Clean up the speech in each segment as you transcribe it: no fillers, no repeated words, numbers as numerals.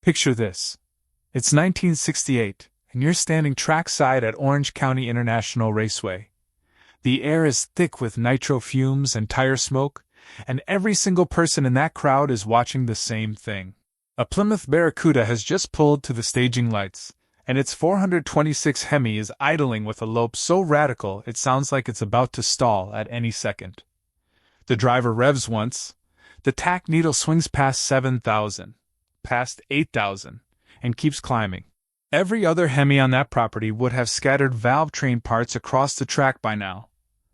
Picture this. It's 1968, and you're standing trackside at Orange County International Raceway. The air is thick with nitro fumes and tire smoke, and every single person in that crowd is watching the same thing. A Plymouth Barracuda has just pulled to the staging lights, and its 426 Hemi is idling with a lope so radical it sounds like it's about to stall at any second. The driver revs once, the tack needle swings past 7,000, past 8,000, and keeps climbing. Every other Hemi on that property would have scattered valve train parts across the track by now.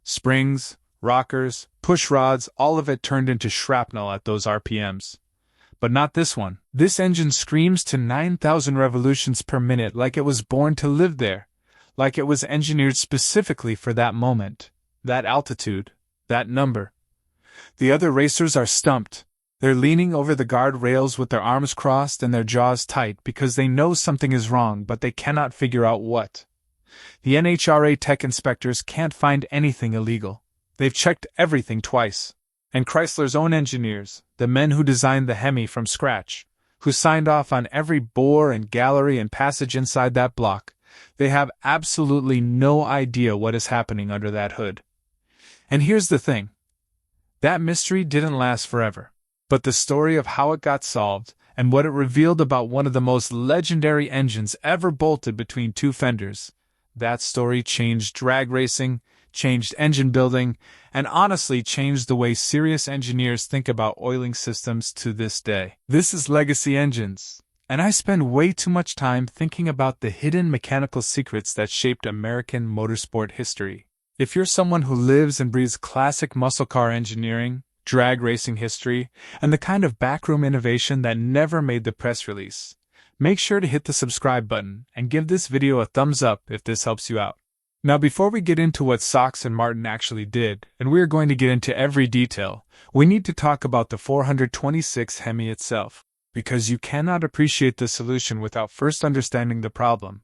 Springs, rockers, push rods, all of it turned into shrapnel at those RPMs. But not this one. This engine screams to 9,000 revolutions per minute like it was born to live there, like it was engineered specifically for that moment, that altitude, that number. The other racers are stumped. They're leaning over the guardrails with their arms crossed and their jaws tight because they know something is wrong but they cannot figure out what. The NHRA tech inspectors can't find anything illegal. They've checked everything twice. And Chrysler's own engineers, the men who designed the Hemi from scratch, who signed off on every bore and gallery and passage inside that block, they have absolutely no idea what is happening under that hood. And here's the thing. That mystery didn't last forever. But the story of how it got solved, and what it revealed about one of the most legendary engines ever bolted between two fenders, that story changed drag racing, changed engine building, and honestly changed the way serious engineers think about oiling systems to this day. This is Legacy Engines, and I spend way too much time thinking about the hidden mechanical secrets that shaped American motorsport history. If you're someone who lives and breathes classic muscle car engineering, drag racing history, and the kind of backroom innovation that never made the press release, make sure to hit the subscribe button and give this video a thumbs up if this helps you out. Now before we get into what Sox and Martin actually did, and we're going to get into every detail, we need to talk about the 426 Hemi itself, because you cannot appreciate the solution without first understanding the problem,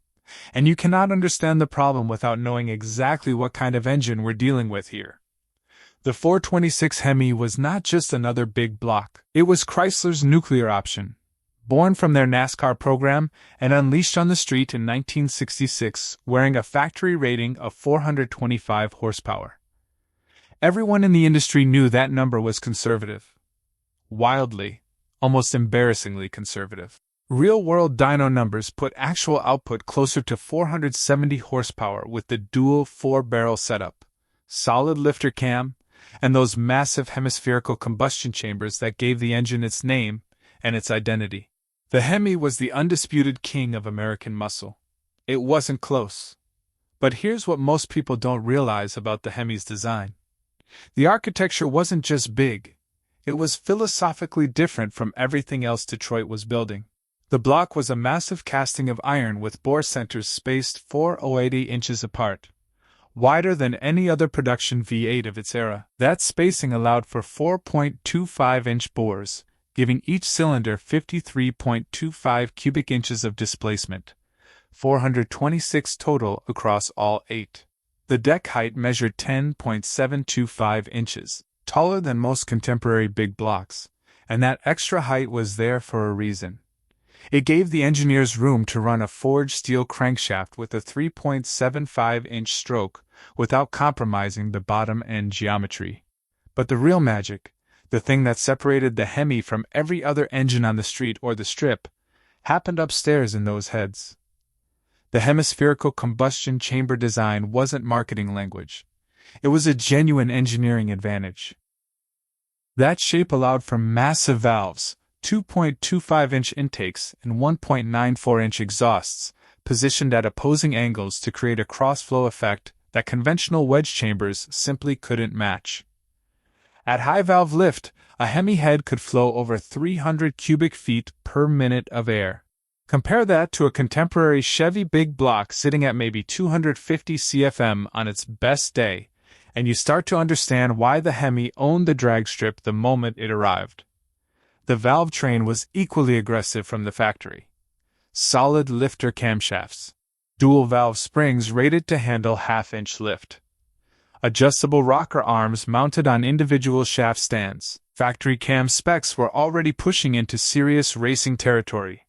and you cannot understand the problem without knowing exactly what kind of engine we're dealing with here. The 426 Hemi was not just another big block, it was Chrysler's nuclear option. Born from their NASCAR program and unleashed on the street in 1966, wearing a factory rating of 425 horsepower. Everyone in the industry knew that number was conservative. Wildly, almost embarrassingly conservative. Real-world dyno numbers put actual output closer to 470 horsepower with the dual 4-barrel setup, solid lifter cam, and those massive hemispherical combustion chambers that gave the engine its name and its identity. The Hemi was the undisputed king of American muscle. It wasn't close. But here's what most people don't realize about the Hemi's design. The architecture wasn't just big, it was philosophically different from everything else Detroit was building. The block was a massive casting of iron with bore centers spaced 480 inches apart, wider than any other production V8 of its era. That spacing allowed for 4.25-inch bores, giving each cylinder 53.25 cubic inches of displacement, 426 total across all 8. The deck height measured 10.725 inches, taller than most contemporary big blocks, and that extra height was there for a reason. It gave the engineers room to run a forged steel crankshaft with a 3.75-inch stroke without compromising the bottom end geometry. But the real magic, the thing that separated the Hemi from every other engine on the street or the strip, happened upstairs in those heads. The hemispherical combustion chamber design wasn't marketing language. It was a genuine engineering advantage. That shape allowed for massive valves, 2.25-inch intakes and 1.94-inch exhausts, positioned at opposing angles to create a cross-flow effect that conventional wedge chambers simply couldn't match. At high valve lift, a Hemi head could flow over 300 cubic feet per minute of air. Compare that to a contemporary Chevy big block sitting at maybe 250 CFM on its best day, and you start to understand why the Hemi owned the drag strip the moment it arrived. The valve train was equally aggressive from the factory. Solid lifter camshafts. Dual valve springs rated to handle half-inch lift. Adjustable rocker arms mounted on individual shaft stands. Factory cam specs were already pushing into serious racing territory.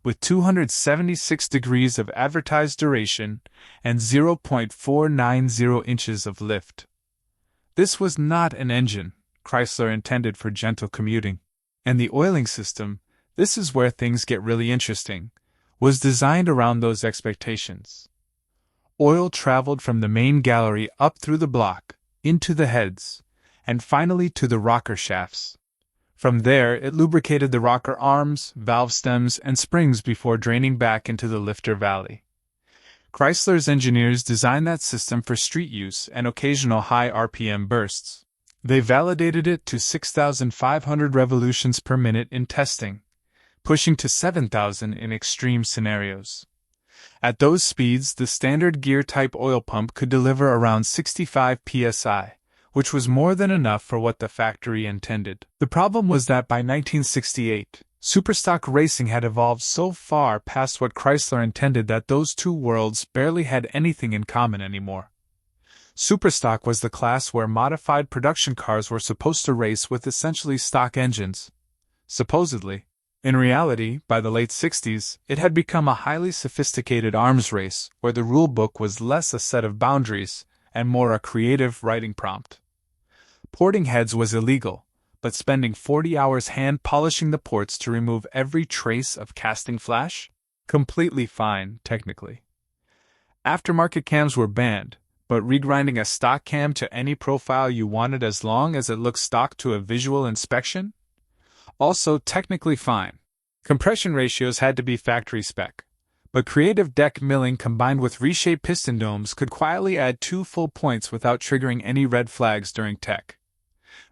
with 276 degrees of advertised duration and 0.490 inches of lift. This was not an engine Chrysler intended for gentle commuting. And the oiling system, this is where things get really interesting, was designed around those expectations. Oil traveled from the main gallery up through the block, into the heads, and finally to the rocker shafts. From there, it lubricated the rocker arms, valve stems, and springs before draining back into the lifter valley. Chrysler's engineers designed that system for street use and occasional high RPM bursts. They validated it to 6,500 revolutions per minute in testing, pushing to 7,000 in extreme scenarios. At those speeds, the standard gear-type oil pump could deliver around 65 psi, which was more than enough for what the factory intended. The problem was that by 1968, superstock racing had evolved so far past what Chrysler intended that those two worlds barely had anything in common anymore. Superstock was the class where modified production cars were supposed to race with essentially stock engines. Supposedly. In reality, by the late 60s, it had become a highly sophisticated arms race where the rulebook was less a set of boundaries and more a creative writing prompt. Porting heads was illegal, but spending 40 hours hand-polishing the ports to remove every trace of casting flash? Completely fine, technically. Aftermarket cams were banned, but regrinding a stock cam to any profile you wanted as long as it looked stock to a visual inspection? Also technically fine. Compression ratios had to be factory spec, but creative deck milling combined with reshaped piston domes could quietly add 2 full points without triggering any red flags during tech.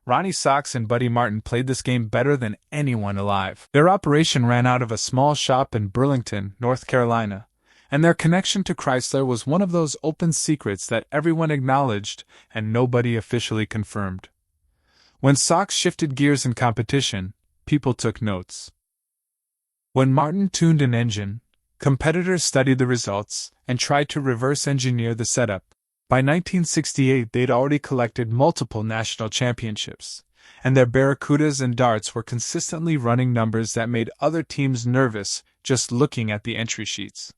Ronnie Sox and Buddy Martin played this game better than anyone alive. Their operation ran out of a small shop in Burlington, North Carolina, and their connection to Chrysler was one of those open secrets that everyone acknowledged and nobody officially confirmed. When Sox shifted gears in competition, people took notes. When Martin tuned an engine, competitors studied the results and tried to reverse engineer the setup. By 1968, they'd already collected multiple national championships, and their Barracudas and Darts were consistently running numbers that made other teams nervous just looking at the entry sheets.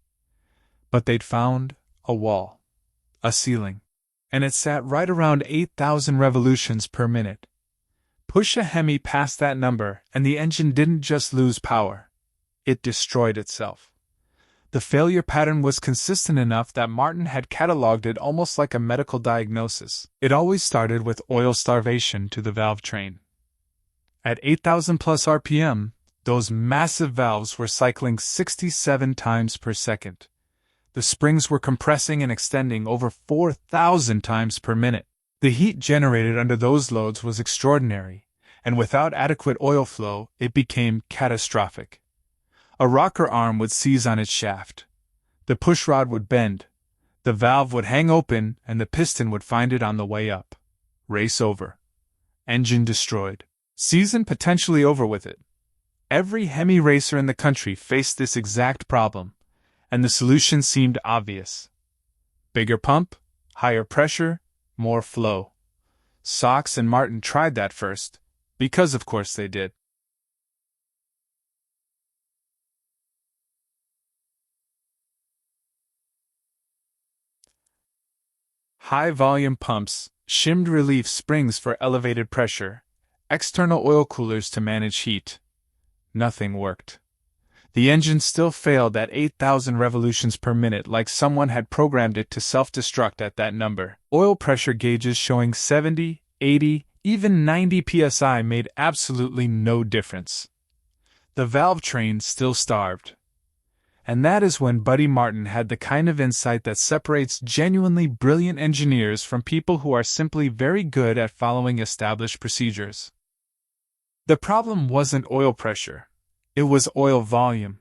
But they'd found a wall, a ceiling, and it sat right around 8,000 revolutions per minute. Push a Hemi past that number, and the engine didn't just lose power, it destroyed itself. The failure pattern was consistent enough that Martin had cataloged it almost like a medical diagnosis. It always started with oil starvation to the valve train. At 8,000 plus RPM, those massive valves were cycling 67 times per second. The springs were compressing and extending over 4,000 times per minute. The heat generated under those loads was extraordinary, and without adequate oil flow, it became catastrophic. A rocker arm would seize on its shaft. The pushrod would bend. The valve would hang open and the piston would find it on the way up. Race over. Engine destroyed. Season potentially over with it. Every Hemi racer in the country faced this exact problem, and the solution seemed obvious. Bigger pump, higher pressure, more flow. Sox and Martin tried that first, because of course they did. High-volume pumps, shimmed relief springs for elevated pressure, external oil coolers to manage heat. Nothing worked. The engine still failed at 8,000 revolutions per minute like someone had programmed it to self-destruct at that number. Oil pressure gauges showing 70, 80, even 90 psi made absolutely no difference. The valve train still starved. And that is when Buddy Martin had the kind of insight that separates genuinely brilliant engineers from people who are simply very good at following established procedures. The problem wasn't oil pressure, it was oil volume.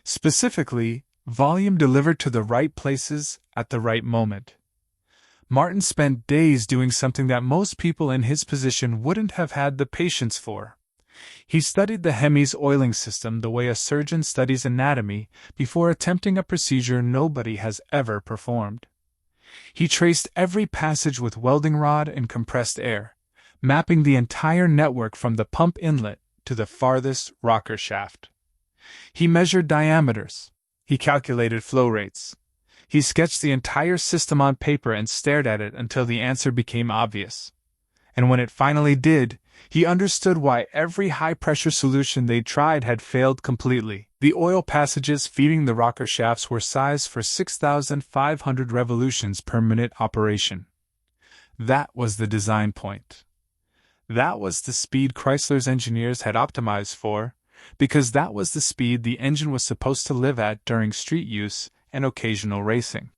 Specifically, volume delivered to the right places at the right moment. Martin spent days doing something that most people in his position wouldn't have had the patience for. He studied the Hemi's oiling system the way a surgeon studies anatomy before attempting a procedure nobody has ever performed. He traced every passage with welding rod and compressed air, mapping the entire network from the pump inlet to the farthest rocker shaft. He measured diameters. He calculated flow rates. He sketched the entire system on paper and stared at it until the answer became obvious. And when it finally did, he understood why every high-pressure solution they'd tried had failed completely. The oil passages feeding the rocker shafts were sized for 6,500 revolutions per minute operation. That was the design point. That was the speed Chrysler's engineers had optimized for, because that was the speed the engine was supposed to live at during street use and occasional racing.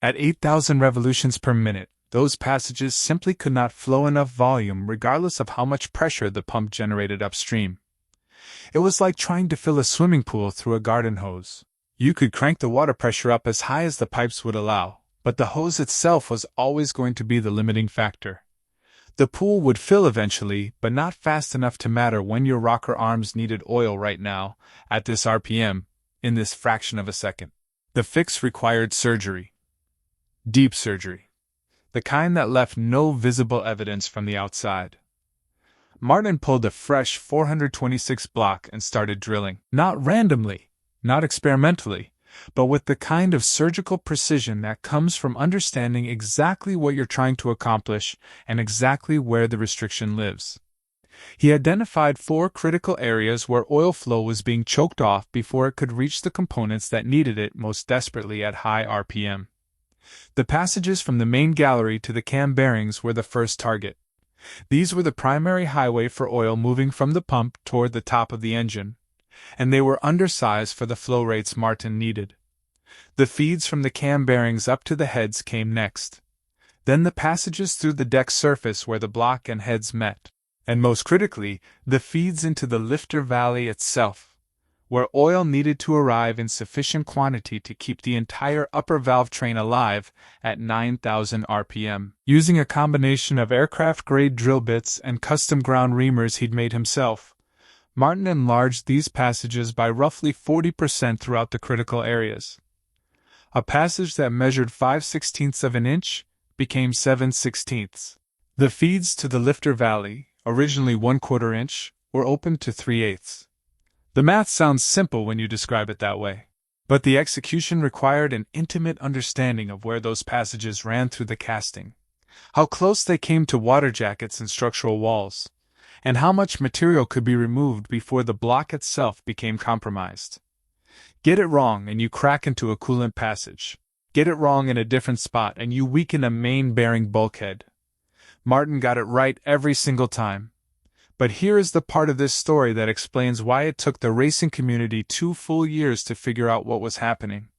At 8,000 revolutions per minute, those passages simply could not flow enough volume regardless of how much pressure the pump generated upstream. It was like trying to fill a swimming pool through a garden hose. You could crank the water pressure up as high as the pipes would allow, but the hose itself was always going to be the limiting factor. The pool would fill eventually, but not fast enough to matter when your rocker arms needed oil right now, at this RPM, in this fraction of a second. The fix required surgery. Deep surgery. The kind that left no visible evidence from the outside. Martin pulled a fresh 426 block and started drilling. Not randomly, not experimentally, but with the kind of surgical precision that comes from understanding exactly what you're trying to accomplish and exactly where the restriction lives. He identified 4 critical areas where oil flow was being choked off before it could reach the components that needed it most desperately at high RPM. The passages from the main gallery to the cam bearings were the first target. These were the primary highway for oil moving from the pump toward the top of the engine, and they were undersized for the flow rates Martin needed. The feeds from the cam bearings up to the heads came next. Then the passages through the deck surface where the block and heads met, and most critically, the feeds into the lifter valley itself, where oil needed to arrive in sufficient quantity to keep the entire upper valve train alive at 9,000 RPM. Using a combination of aircraft-grade drill bits and custom ground reamers he'd made himself, Martin enlarged these passages by roughly 40% throughout the critical areas. A passage that measured 5/16 of an inch became 7/16. The feeds to the lifter valley, originally 1/4 inch, were opened to 3/8. The math sounds simple when you describe it that way, but the execution required an intimate understanding of where those passages ran through the casting, how close they came to water jackets and structural walls, and how much material could be removed before the block itself became compromised. Get it wrong and you crack into a coolant passage. Get it wrong in a different spot and you weaken a main bearing bulkhead. Martin got it right every single time. But here is the part of this story that explains why it took the racing community 2 full years to figure out what was happening.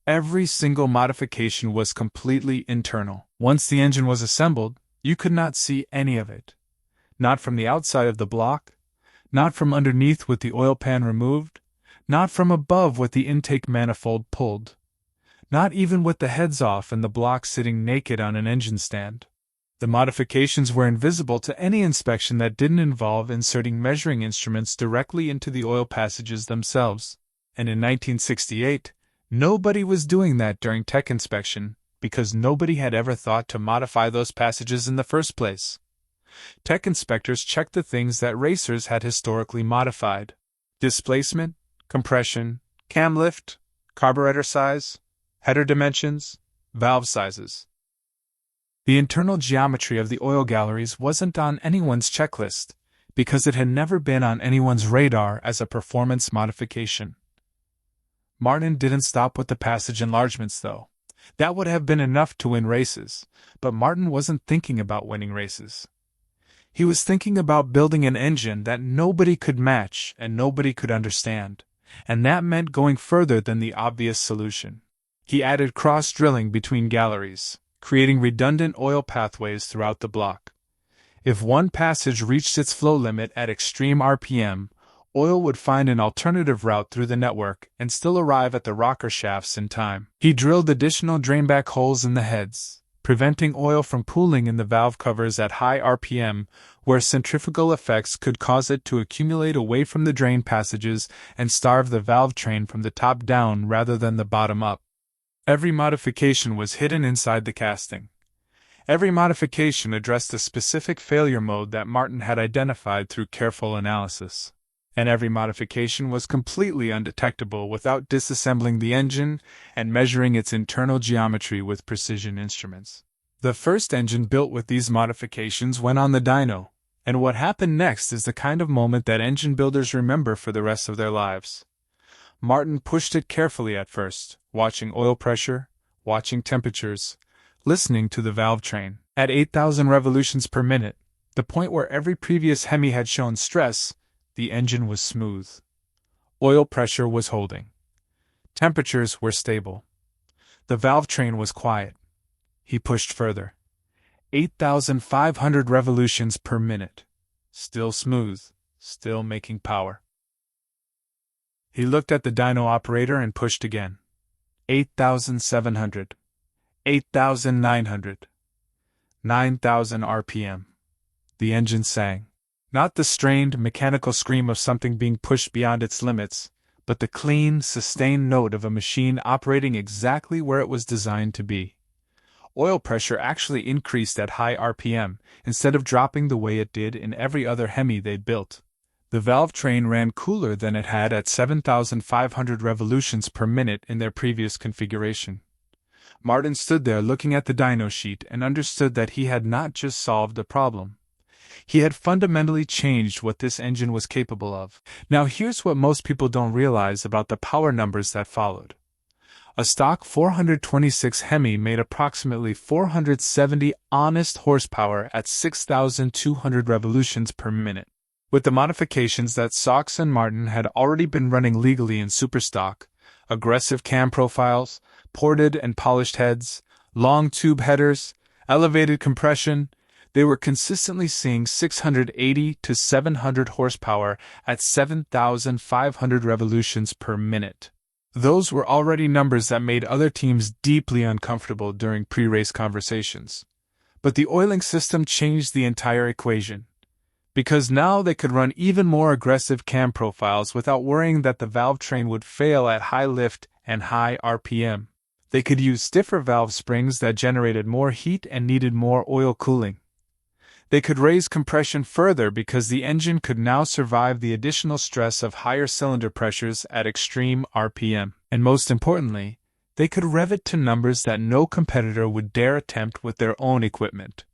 Every single modification was completely internal. Once the engine was assembled, you could not see any of it. Not from the outside of the block, not from underneath with the oil pan removed, not from above with the intake manifold pulled, not even with the heads off and the block sitting naked on an engine stand. The modifications were invisible to any inspection that didn't involve inserting measuring instruments directly into the oil passages themselves, and in 1968, nobody was doing that during tech inspection because nobody had ever thought to modify those passages in the first place. Tech inspectors checked the things that racers had historically modified: displacement, compression, cam lift, carburetor size, header dimensions, valve sizes. The internal geometry of the oil galleries wasn't on anyone's checklist, because it had never been on anyone's radar as a performance modification. Martin didn't stop with the passage enlargements, though. That would have been enough to win races, but Martin wasn't thinking about winning races. He was thinking about building an engine that nobody could match and nobody could understand, and that meant going further than the obvious solution. He added cross-drilling between galleries, creating redundant oil pathways throughout the block. If one passage reached its flow limit at extreme RPM, oil would find an alternative route through the network and still arrive at the rocker shafts in time. He drilled additional drainback holes in the heads, preventing oil from pooling in the valve covers at high RPM, where centrifugal effects could cause it to accumulate away from the drain passages and starve the valve train from the top down rather than the bottom up. Every modification was hidden inside the casting. Every modification addressed a specific failure mode that Martin had identified through careful analysis. and every modification was completely undetectable without disassembling the engine and measuring its internal geometry with precision instruments. The first engine built with these modifications went on the dyno, and what happened next is the kind of moment that engine builders remember for the rest of their lives. Martin pushed it carefully at first, watching oil pressure, watching temperatures, listening to the valve train. At 8,000 revolutions per minute, the point where every previous Hemi had shown stress, the engine was smooth. Oil pressure was holding. Temperatures were stable. The valve train was quiet. He pushed further. 8,500 revolutions per minute. Still smooth, still making power. He looked at the dyno operator and pushed again. 8,700. 8,900. 9,000 RPM. The engine sang. Not the strained, mechanical scream of something being pushed beyond its limits, but the clean, sustained note of a machine operating exactly where it was designed to be. Oil pressure actually increased at high RPM, instead of dropping the way it did in every other Hemi they'd built. The valve train ran cooler than it had at 7,500 revolutions per minute in their previous configuration. Martin stood there looking at the dyno sheet and understood that he had not just solved a problem. He had fundamentally changed what this engine was capable of. Now here's what most people don't realize about the power numbers that followed. A stock 426 Hemi made approximately 470 honest horsepower at 6,200 revolutions per minute. With the modifications that Sox and Martin had already been running legally in superstock, aggressive cam profiles, ported and polished heads, long tube headers, elevated compression, they were consistently seeing 680 to 700 horsepower at 7,500 revolutions per minute. Those were already numbers that made other teams deeply uncomfortable during pre-race conversations. But the oiling system changed the entire equation, because now they could run even more aggressive cam profiles without worrying that the valve train would fail at high lift and high RPM. They could use stiffer valve springs that generated more heat and needed more oil cooling. They could raise compression further because the engine could now survive the additional stress of higher cylinder pressures at extreme RPM. And most importantly, they could rev it to numbers that no competitor would dare attempt with their own equipment.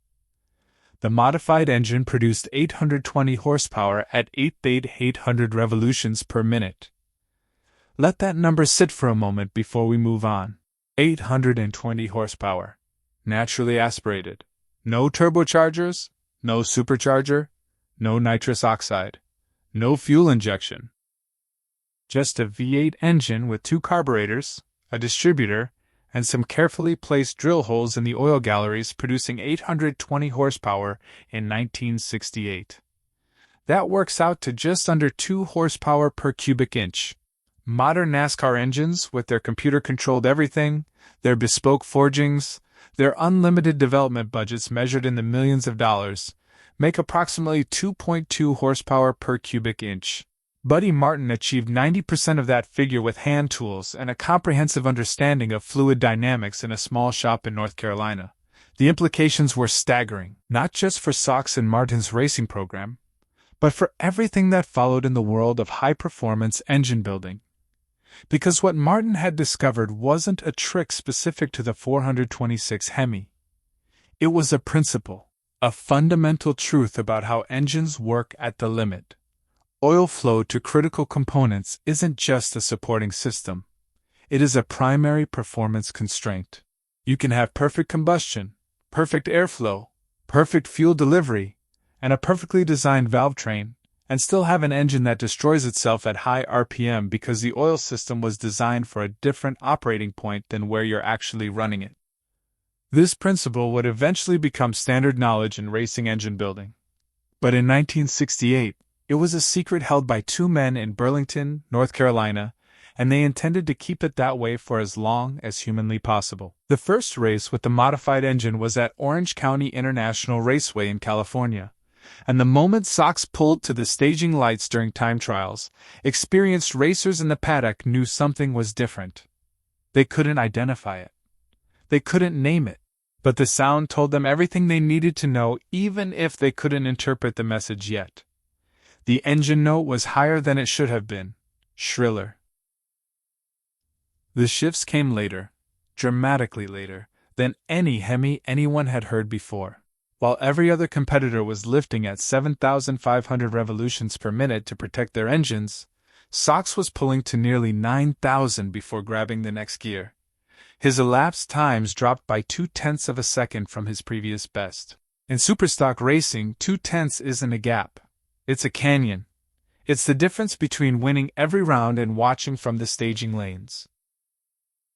The modified engine produced 820 horsepower at 8,800 revolutions per minute. Let that number sit for a moment before we move on. 820 horsepower. Naturally aspirated. No turbochargers, no supercharger, no nitrous oxide, no fuel injection. Just a V8 engine with 2 carburetors, a distributor, and some carefully placed drill holes in the oil galleries producing 820 horsepower in 1968. That works out to just under 2 horsepower per cubic inch. Modern NASCAR engines, with their computer-controlled everything, their bespoke forgings, their unlimited development budgets measured in the millions of dollars, make approximately 2.2 horsepower per cubic inch. Buddy Martin achieved 90% of that figure with hand tools and a comprehensive understanding of fluid dynamics in a small shop in North Carolina. The implications were staggering, not just for Sox and Martin's racing program, but for everything that followed in the world of high-performance engine building. Because what Martin had discovered wasn't a trick specific to the 426 Hemi. It was a principle, a fundamental truth about how engines work at the limit. Oil flow to critical components isn't just a supporting system. It is a primary performance constraint. You can have perfect combustion, perfect airflow, perfect fuel delivery, and a perfectly designed valve train, and still have an engine that destroys itself at high RPM because the oil system was designed for a different operating point than where you're actually running it. This principle would eventually become standard knowledge in racing engine building. But in 1968, it was a secret held by 2 men in Burlington, North Carolina, and they intended to keep it that way for as long as humanly possible. The first race with the modified engine was at Orange County International Raceway in California. And the moment Sox pulled to the staging lights during time trials, experienced racers in the paddock knew something was different. They couldn't identify it. They couldn't name it. But the sound told them everything they needed to know, even if they couldn't interpret the message yet. The engine note was higher than it should have been, shriller. The shifts came later, dramatically later, than any Hemi anyone had heard before. While every other competitor was lifting at 7,500 revolutions per minute to protect their engines, Sox was pulling to nearly 9,000 before grabbing the next gear. His elapsed times dropped by 0.2 of a second from his previous best. In superstock racing, 0.2 isn't a gap. It's a canyon. It's the difference between winning every round and watching from the staging lanes.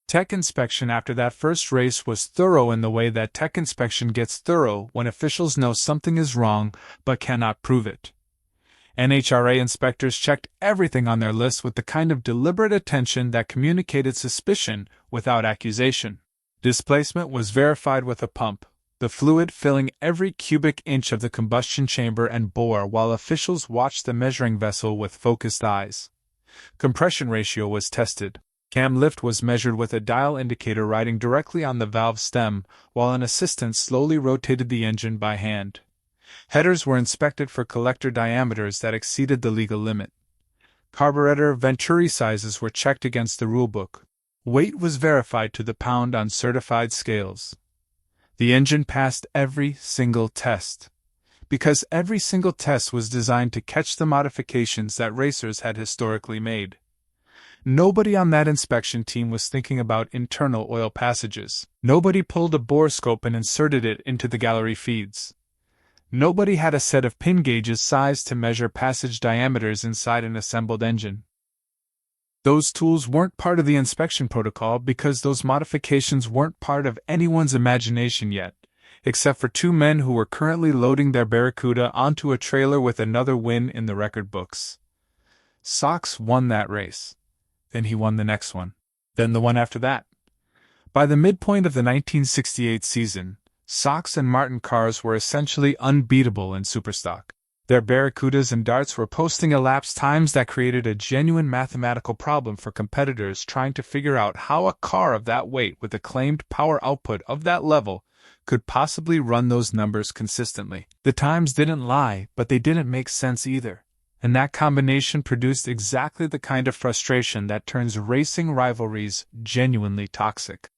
Tech inspection after that first race was thorough in the way that tech inspection gets thorough when officials know something is wrong but cannot prove it. NHRA inspectors checked everything on their list with the kind of deliberate attention that communicated suspicion without accusation. Displacement was verified with a pump, the fluid filling every cubic inch of the combustion chamber and bore while officials watched the measuring vessel with focused eyes. Compression ratio was tested. Cam lift was measured with a dial indicator riding directly on the valve stem, while an assistant slowly rotated the engine by hand. Headers were inspected for collector diameters that exceeded the legal limit. Carburetor venturi sizes were checked against the rulebook. Weight was verified to the pound on certified scales. The engine passed every single test, because every single test was designed to catch the modifications that racers had historically made. Nobody on that inspection team was thinking about internal oil passages. Nobody pulled a bore scope and inserted it into the gallery feeds. Nobody had a set of pin gauges sized to measure passage diameters inside an assembled engine. Those tools weren't part of the inspection protocol because those modifications weren't part of anyone's imagination yet, except for two men who were currently loading their Barracuda onto a trailer with another win in the record books. Sox won that race. Then he won the next one. Then the one after that. By the midpoint of the 1968 season, Sox and Martin cars were essentially unbeatable in superstock. Their Barracudas and Darts were posting elapsed times that created a genuine mathematical problem for competitors trying to figure out how a car of that weight with a claimed power output of that level could possibly run those numbers consistently. The times didn't lie, but they didn't make sense either. And that combination produced exactly the kind of frustration that turns racing rivalries genuinely toxic.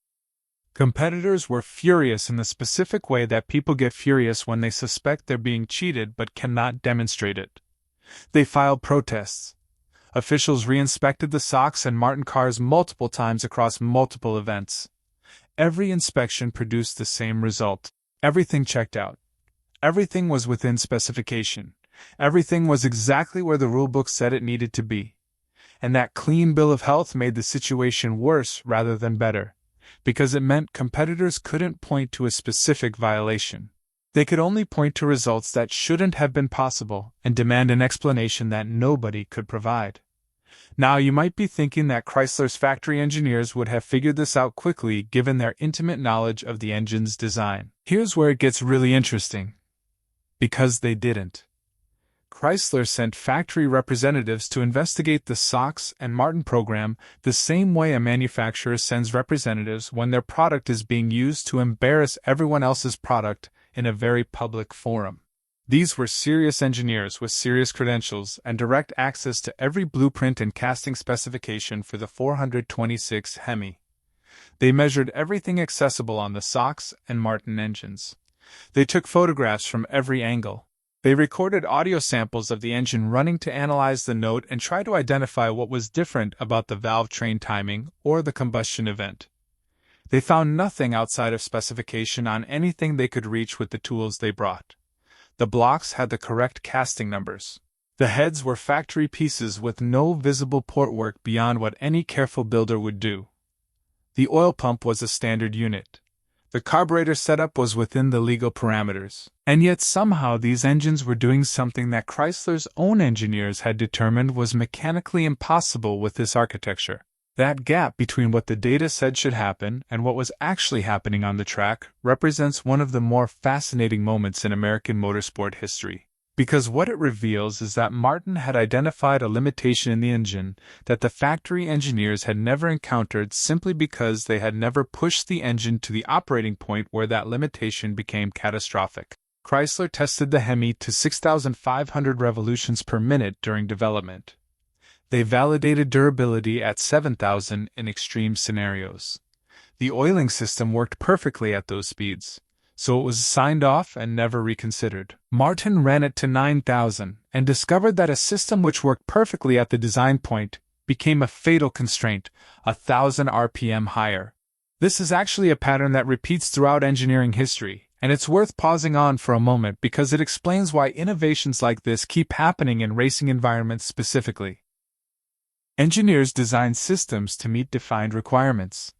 Competitors were furious in the specific way that people get furious when they suspect they're being cheated but cannot demonstrate it. They filed protests. Officials re-inspected the Sox and Martin cars multiple times across multiple events. Every inspection produced the same result. Everything checked out. Everything was within specification. Everything was exactly where the rulebook said it needed to be. And that clean bill of health made the situation worse rather than better, because it meant competitors couldn't point to a specific violation. They could only point to results that shouldn't have been possible and demand an explanation that nobody could provide. Now you might be thinking that Chrysler's factory engineers would have figured this out quickly given their intimate knowledge of the engine's design. Here's where it gets really interesting. Because they didn't. Chrysler sent factory representatives to investigate the Sox and Martin program the same way a manufacturer sends representatives when their product is being used to embarrass everyone else's product in a very public forum. These were serious engineers with serious credentials and direct access to every blueprint and casting specification for the 426 Hemi. They measured everything accessible on the Sox and Martin engines. They took photographs from every angle. They recorded audio samples of the engine running to analyze the note and try to identify what was different about the valve train timing or the combustion event. They found nothing outside of specification on anything they could reach with the tools they brought. The blocks had the correct casting numbers. The heads were factory pieces with no visible portwork beyond what any careful builder would do. The oil pump was a standard unit. The carburetor setup was within the legal parameters. And yet somehow these engines were doing something that Chrysler's own engineers had determined was mechanically impossible with this architecture. That gap between what the data said should happen and what was actually happening on the track represents one of the more fascinating moments in American motorsport history. Because what it reveals is that Martin had identified a limitation in the engine that the factory engineers had never encountered simply because they had never pushed the engine to the operating point where that limitation became catastrophic. Chrysler tested the Hemi to 6,500 revolutions per minute during development. They validated durability at 7,000 in extreme scenarios. The oiling system worked perfectly at those speeds, so it was signed off and never reconsidered. Martin ran it to 9,000 and discovered that a system which worked perfectly at the design point became a fatal constraint, 1,000 RPM higher. This is actually a pattern that repeats throughout engineering history, and it's worth pausing on for a moment because it explains why innovations like this keep happening in racing environments specifically. Engineers design systems to meet defined requirements.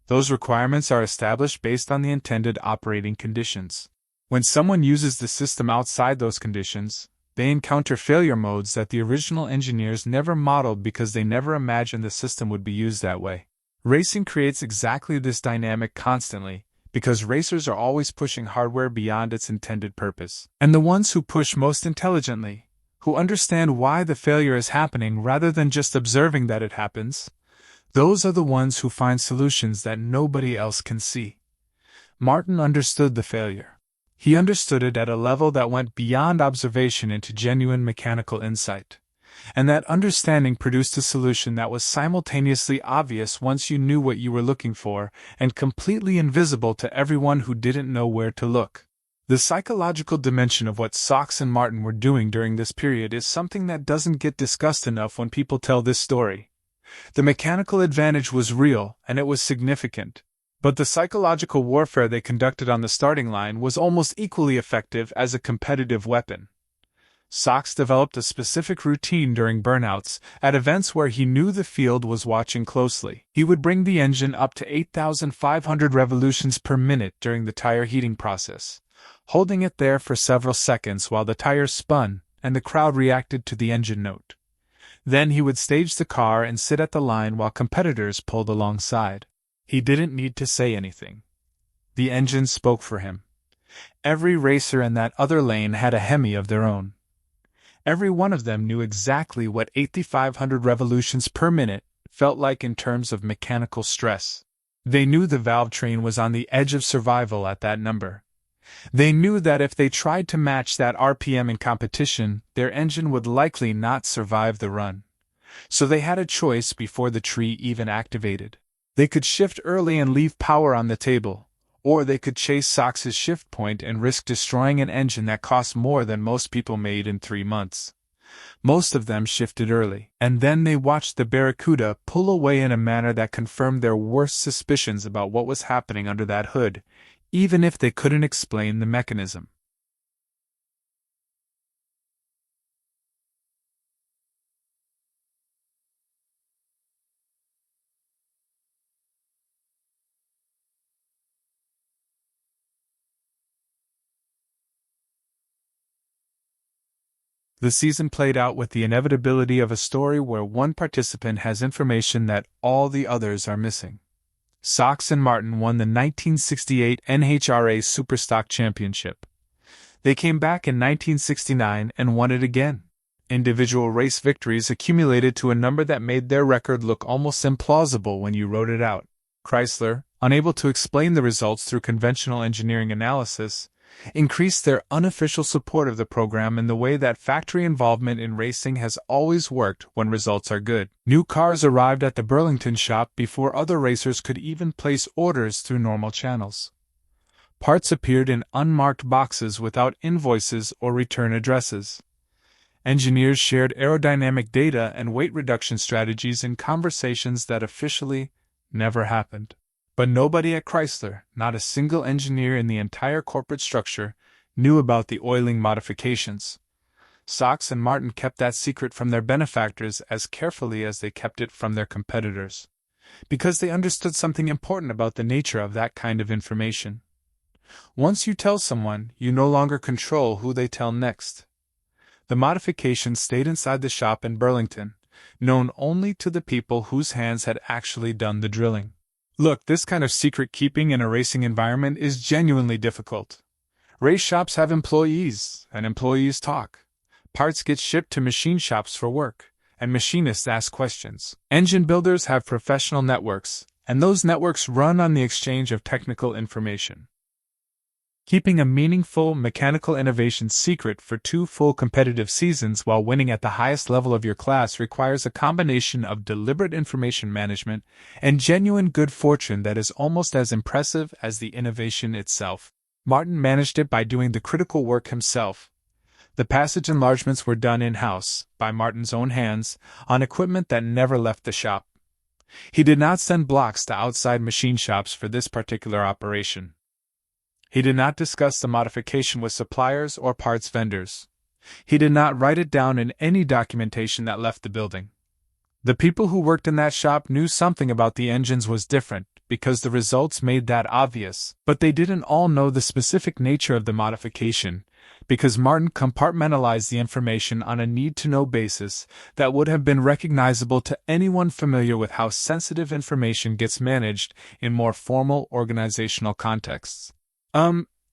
Those requirements are established based on the intended operating conditions. When someone uses the system outside those conditions, they encounter failure modes that the original engineers never modeled because they never imagined the system would be used that way. Racing creates exactly this dynamic constantly, because racers are always pushing hardware beyond its intended purpose. And the ones who push most intelligently, who understand why the failure is happening rather than just observing that it happens, those are the ones who find solutions that nobody else can see. Martin understood the failure. He understood it at a level that went beyond observation into genuine mechanical insight. And that understanding produced a solution that was simultaneously obvious once you knew what you were looking for, and completely invisible to everyone who didn't know where to look. The psychological dimension of what Sox and Martin were doing during this period is something that doesn't get discussed enough when people tell this story. The mechanical advantage was real, and it was significant. But the psychological warfare they conducted on the starting line was almost equally effective as a competitive weapon. Sox developed a specific routine during burnouts, at events where he knew the field was watching closely. He would bring the engine up to 8,500 revolutions per minute during the tire heating process, holding it there for several seconds while the tires spun and the crowd reacted to the engine note. Then he would stage the car and sit at the line while competitors pulled alongside. He didn't need to say anything. The engine spoke for him. Every racer in that other lane had a Hemi of their own. Every one of them knew exactly what 8,500 revolutions per minute felt like in terms of mechanical stress. They knew the valve train was on the edge of survival at that number. They knew that if they tried to match that RPM in competition, their engine would likely not survive the run. So they had a choice before the tree even activated. They could shift early and leave power on the table, or they could chase Sox's shift point and risk destroying an engine that cost more than most people made in 3 months. Most of them shifted early, and then they watched the Barracuda pull away in a manner that confirmed their worst suspicions about what was happening under that hood, even if they couldn't explain the mechanism. The season played out with the inevitability of a story where one participant has information that all the others are missing. Sox and Martin won the 1968 NHRA Superstock Championship. They came back in 1969 and won it again. Individual race victories accumulated to a number that made their record look almost implausible when you wrote it out. Chrysler, unable to explain the results through conventional engineering analysis, increased their unofficial support of the program in the way that factory involvement in racing has always worked when results are good. New cars arrived at the Burlington shop before other racers could even place orders through normal channels. Parts appeared in unmarked boxes without invoices or return addresses. Engineers shared aerodynamic data and weight reduction strategies in conversations that officially never happened. But nobody at Chrysler, not a single engineer in the entire corporate structure, knew about the oiling modifications. Sox and Martin kept that secret from their benefactors as carefully as they kept it from their competitors, because they understood something important about the nature of that kind of information. Once you tell someone, you no longer control who they tell next. The modifications stayed inside the shop in Burlington, known only to the people whose hands had actually done the drilling. Look, this kind of secret keeping in a racing environment is genuinely difficult. Race shops have employees, and employees talk. Parts get shipped to machine shops for work, and machinists ask questions. Engine builders have professional networks, and those networks run on the exchange of technical information. Keeping a meaningful mechanical innovation secret for 2 full competitive seasons while winning at the highest level of your class requires a combination of deliberate information management and genuine good fortune that is almost as impressive as the innovation itself. Martin managed it by doing the critical work himself. The passage enlargements were done in-house, by Martin's own hands, on equipment that never left the shop. He did not send blocks to outside machine shops for this particular operation. He did not discuss the modification with suppliers or parts vendors. He did not write it down in any documentation that left the building. The people who worked in that shop knew something about the engines was different, because the results made that obvious, but they didn't all know the specific nature of the modification, because Martin compartmentalized the information on a need-to-know basis that would have been recognizable to anyone familiar with how sensitive information gets managed in more formal organizational contexts.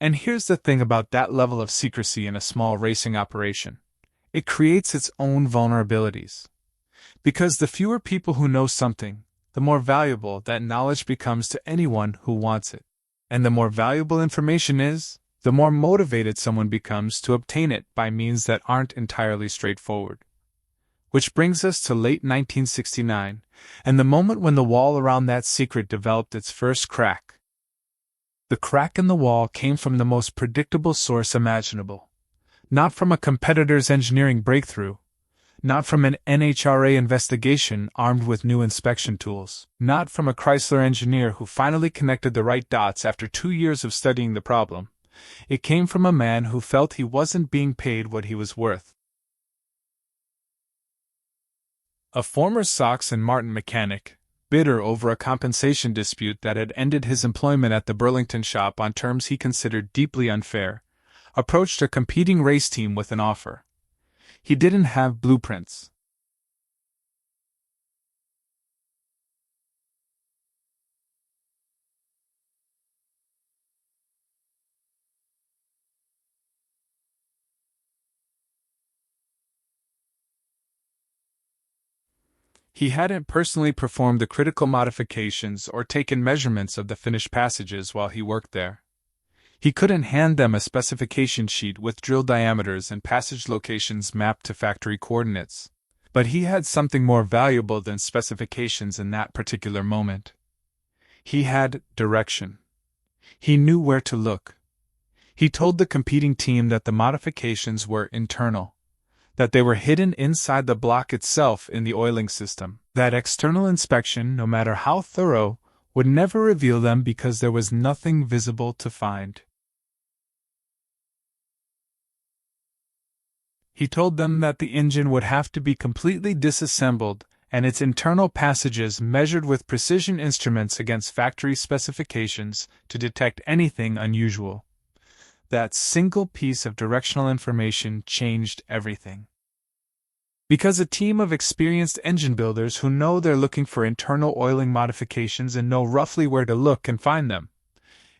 And here's the thing about that level of secrecy in a small racing operation. It creates its own vulnerabilities. Because the fewer people who know something, the more valuable that knowledge becomes to anyone who wants it. And the more valuable information is, the more motivated someone becomes to obtain it by means that aren't entirely straightforward. Which brings us to late 1969, and the moment when the wall around that secret developed its first crack. The crack in the wall came from the most predictable source imaginable. Not from a competitor's engineering breakthrough. Not from an NHRA investigation armed with new inspection tools. Not from a Chrysler engineer who finally connected the right dots after 2 years of studying the problem. It came from a man who felt he wasn't being paid what he was worth. A former Sox and Martin mechanic, bitter over a compensation dispute that had ended his employment at the Burlington shop on terms he considered deeply unfair, approached a competing race team with an offer. He didn't have blueprints. He hadn't personally performed the critical modifications or taken measurements of the finished passages while he worked there. He couldn't hand them a specification sheet with drill diameters and passage locations mapped to factory coordinates. But he had something more valuable than specifications in that particular moment. He had direction. He knew where to look. He told the competing team that the modifications were internal, that they were hidden inside the block itself in the oiling system, that external inspection, no matter how thorough, would never reveal them because there was nothing visible to find. He told them that the engine would have to be completely disassembled and its internal passages measured with precision instruments against factory specifications to detect anything unusual. That single piece of directional information changed everything. Because a team of experienced engine builders who know they're looking for internal oiling modifications and know roughly where to look can find them.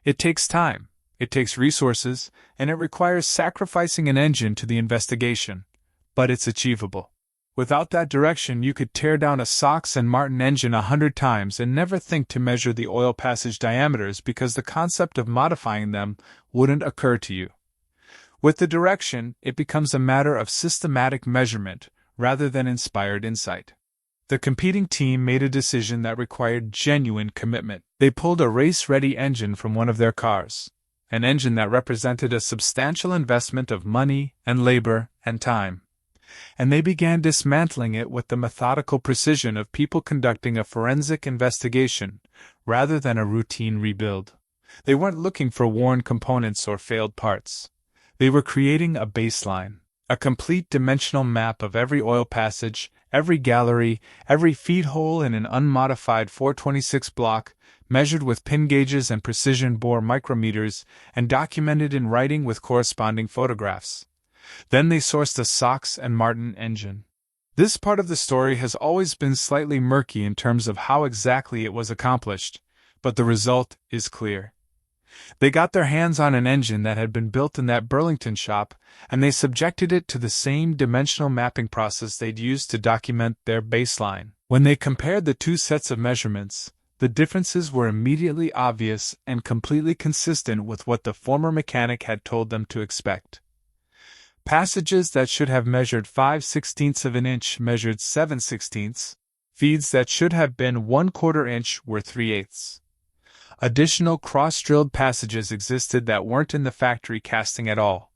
It takes time, it takes resources, and it requires sacrificing an engine to the investigation, but it's achievable. Without that direction, you could tear down a Sox and Martin engine 100 times and never think to measure the oil passage diameters because the concept of modifying them wouldn't occur to you. With the direction, it becomes a matter of systematic measurement rather than inspired insight. The competing team made a decision that required genuine commitment. They pulled a race-ready engine from one of their cars, an engine that represented a substantial investment of money and labor and time. And they began dismantling it with the methodical precision of people conducting a forensic investigation, rather than a routine rebuild. They weren't looking for worn components or failed parts. They were creating a baseline, a complete dimensional map of every oil passage, every gallery, every feed hole in an unmodified 426 block, measured with pin gauges and precision bore micrometers, and documented in writing with corresponding photographs. Then they sourced a Sox and Martin engine. This part of the story has always been slightly murky in terms of how exactly it was accomplished, but the result is clear. They got their hands on an engine that had been built in that Burlington shop, and they subjected it to the same dimensional mapping process they'd used to document their baseline. When they compared the two sets of measurements, The differences were immediately obvious and completely consistent with what the former mechanic had told them to expect. Passages that should have measured 5/16 of an inch measured 7/16. Feeds that should have been 1/4 inch were 3/8. Additional cross-drilled passages existed that weren't in the factory casting at all.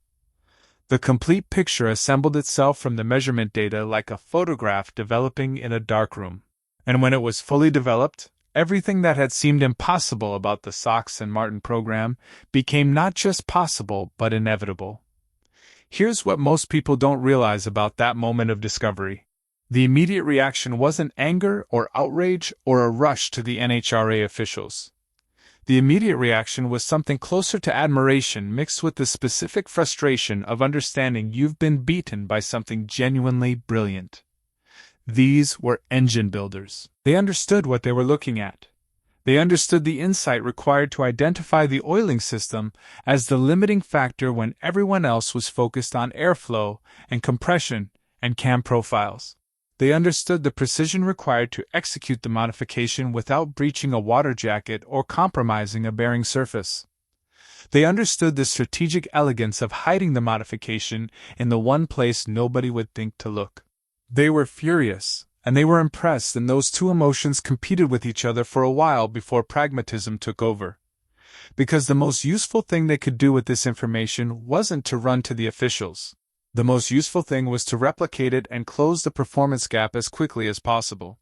The complete picture assembled itself from the measurement data like a photograph developing in a darkroom. And when it was fully developed, everything that had seemed impossible about the Sox and Martin program became not just possible but inevitable. Here's what most people don't realize about that moment of discovery. The immediate reaction wasn't anger or outrage or a rush to the NHRA officials. The immediate reaction was something closer to admiration mixed with the specific frustration of understanding you've been beaten by something genuinely brilliant. These were engine builders. They understood what they were looking at. They understood the insight required to identify the oiling system as the limiting factor when everyone else was focused on airflow and compression and cam profiles. They understood the precision required to execute the modification without breaching a water jacket or compromising a bearing surface. They understood the strategic elegance of hiding the modification in the one place nobody would think to look. They were furious, and they were impressed, and those two emotions competed with each other for a while before pragmatism took over. Because the most useful thing they could do with this information wasn't to run to the officials. The most useful thing was to replicate it and close the performance gap as quickly as possible.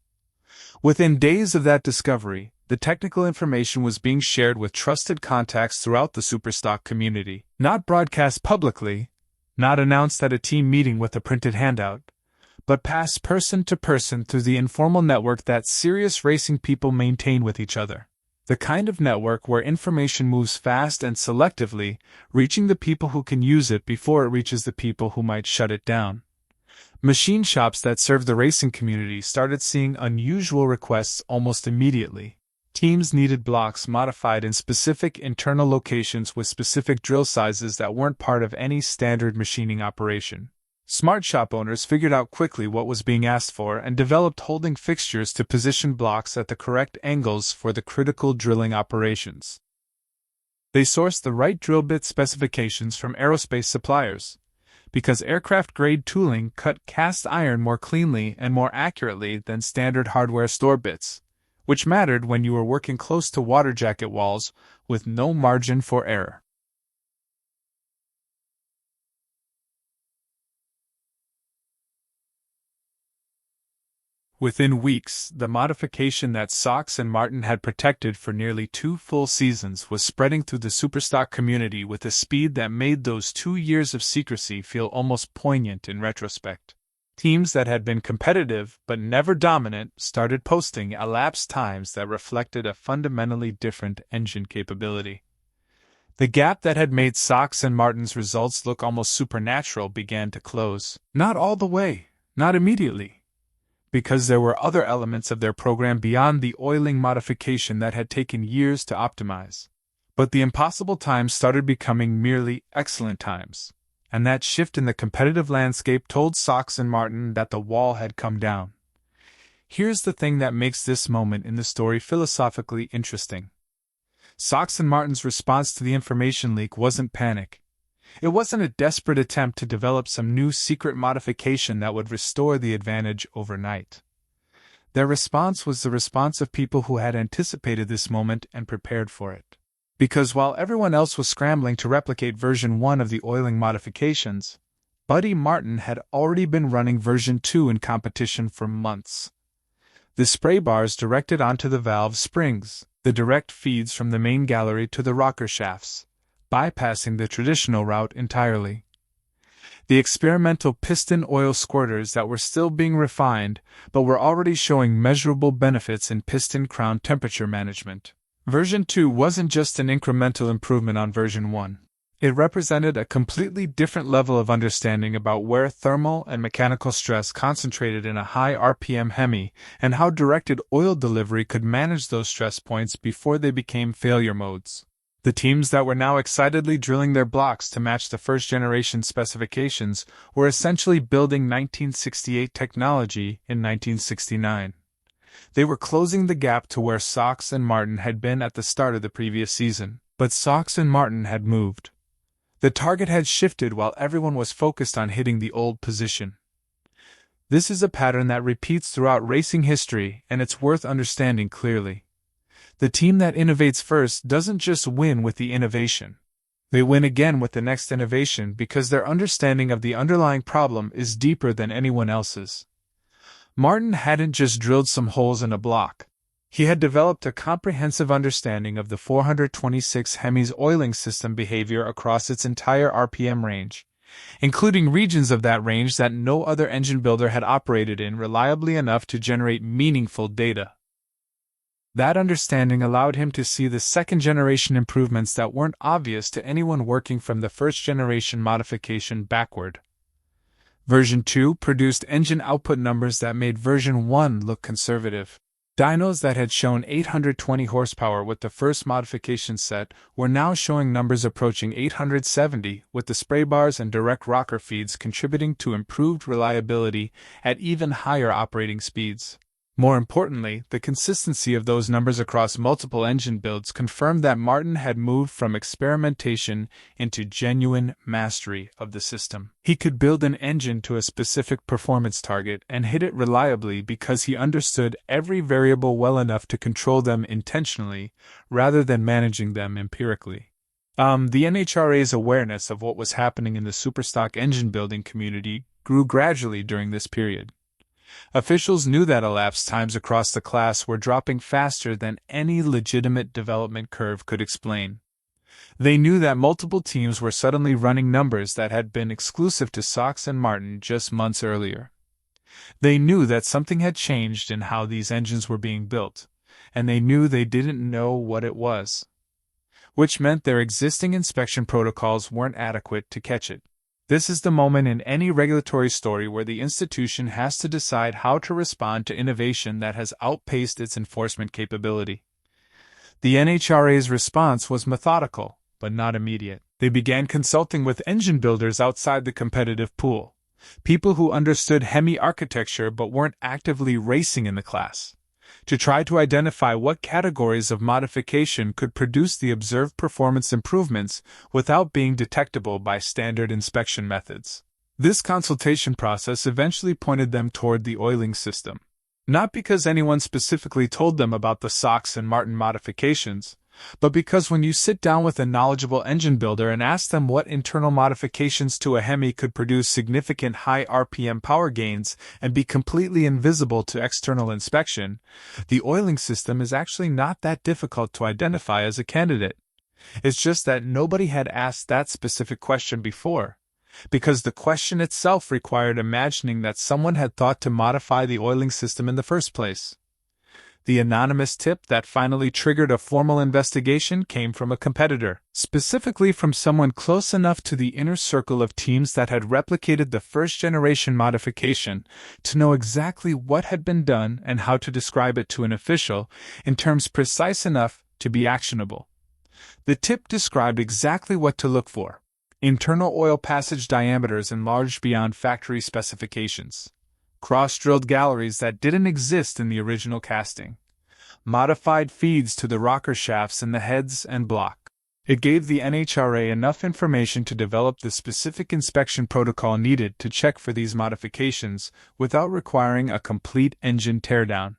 Within days of that discovery, the technical information was being shared with trusted contacts throughout the superstock community, not broadcast publicly, not announced at a team meeting with a printed handout, but passed person to person through the informal network that serious racing people maintain with each other. The kind of network where information moves fast and selectively, reaching the people who can use it before it reaches the people who might shut it down. Machine shops that serve the racing community started seeing unusual requests almost immediately. Teams needed blocks modified in specific internal locations with specific drill sizes that weren't part of any standard machining operation. Smart shop owners figured out quickly what was being asked for and developed holding fixtures to position blocks at the correct angles for the critical drilling operations. They sourced the right drill bit specifications from aerospace suppliers, because aircraft-grade tooling cut cast iron more cleanly and more accurately than standard hardware store bits, which mattered when you were working close to water jacket walls with no margin for error. Within weeks, the modification that Sox and Martin had protected for nearly 2 full seasons was spreading through the superstock community with a speed that made those 2 years of secrecy feel almost poignant in retrospect. Teams that had been competitive but never dominant started posting elapsed times that reflected a fundamentally different engine capability. The gap that had made Sox and Martin's results look almost supernatural began to close. Not all the way, not immediately, because there were other elements of their program beyond the oiling modification that had taken years to optimize. But the impossible times started becoming merely excellent times, and that shift in the competitive landscape told Sox and Martin that the wall had come down. Here's the thing that makes this moment in the story philosophically interesting. Sox and Martin's response to the information leak wasn't panic. It wasn't a desperate attempt to develop some new secret modification that would restore the advantage overnight. Their response was the response of people who had anticipated this moment and prepared for it. Because while everyone else was scrambling to replicate version 1 of the oiling modifications, Buddy Martin had already been running version 2 in competition for months. The spray bars directed onto the valve springs, the direct feeds from the main gallery to the rocker shafts, bypassing the traditional route entirely. The experimental piston oil squirters that were still being refined, but were already showing measurable benefits in piston crown temperature management. Version 2 wasn't just an incremental improvement on version 1. It represented a completely different level of understanding about where thermal and mechanical stress concentrated in a high RPM Hemi and how directed oil delivery could manage those stress points before they became failure modes. The teams that were now excitedly drilling their blocks to match the first-generation specifications were essentially building 1968 technology in 1969. They were closing the gap to where Sox and Martin had been at the start of the previous season, but Sox and Martin had moved. The target had shifted while everyone was focused on hitting the old position. This is a pattern that repeats throughout racing history, and it's worth understanding clearly. The team that innovates first doesn't just win with the innovation. They win again with the next innovation because their understanding of the underlying problem is deeper than anyone else's. Martin hadn't just drilled some holes in a block. He had developed a comprehensive understanding of the 426 Hemi's oiling system behavior across its entire RPM range, including regions of that range that no other engine builder had operated in reliably enough to generate meaningful data. That understanding allowed him to see the second-generation improvements that weren't obvious to anyone working from the first-generation modification backward. Version 2 produced engine output numbers that made version 1 look conservative. Dynos that had shown 820 horsepower with the first modification set were now showing numbers approaching 870, with the spray bars and direct rocker feeds contributing to improved reliability at even higher operating speeds. More importantly, the consistency of those numbers across multiple engine builds confirmed that Martin had moved from experimentation into genuine mastery of the system. He could build an engine to a specific performance target and hit it reliably because he understood every variable well enough to control them intentionally, rather than managing them empirically. The NHRA's awareness of what was happening in the superstock engine building community grew gradually during this period. Officials knew that elapsed times across the class were dropping faster than any legitimate development curve could explain. They knew that multiple teams were suddenly running numbers that had been exclusive to Sox and Martin just months earlier. They knew that something had changed in how these engines were being built, and they knew they didn't know what it was, which meant their existing inspection protocols weren't adequate to catch it. This is the moment in any regulatory story where the institution has to decide how to respond to innovation that has outpaced its enforcement capability. The NHRA's response was methodical, but not immediate. They began consulting with engine builders outside the competitive pool, people who understood Hemi architecture but weren't actively racing in the class, to try to identify what categories of modification could produce the observed performance improvements without being detectable by standard inspection methods. This consultation process eventually pointed them toward the oiling system. Not because anyone specifically told them about the Sox and Martin modifications, but because when you sit down with a knowledgeable engine builder and ask them what internal modifications to a Hemi could produce significant high RPM power gains and be completely invisible to external inspection, the oiling system is actually not that difficult to identify as a candidate. It's just that nobody had asked that specific question before, because the question itself required imagining that someone had thought to modify the oiling system in the first place. The anonymous tip that finally triggered a formal investigation came from a competitor, specifically from someone close enough to the inner circle of teams that had replicated the first-generation modification to know exactly what had been done and how to describe it to an official in terms precise enough to be actionable. The tip described exactly what to look for: internal oil passage diameters enlarged beyond factory specifications, cross-drilled galleries that didn't exist in the original casting, modified feeds to the rocker shafts in the heads and block. It gave the NHRA enough information to develop the specific inspection protocol needed to check for these modifications without requiring a complete engine teardown,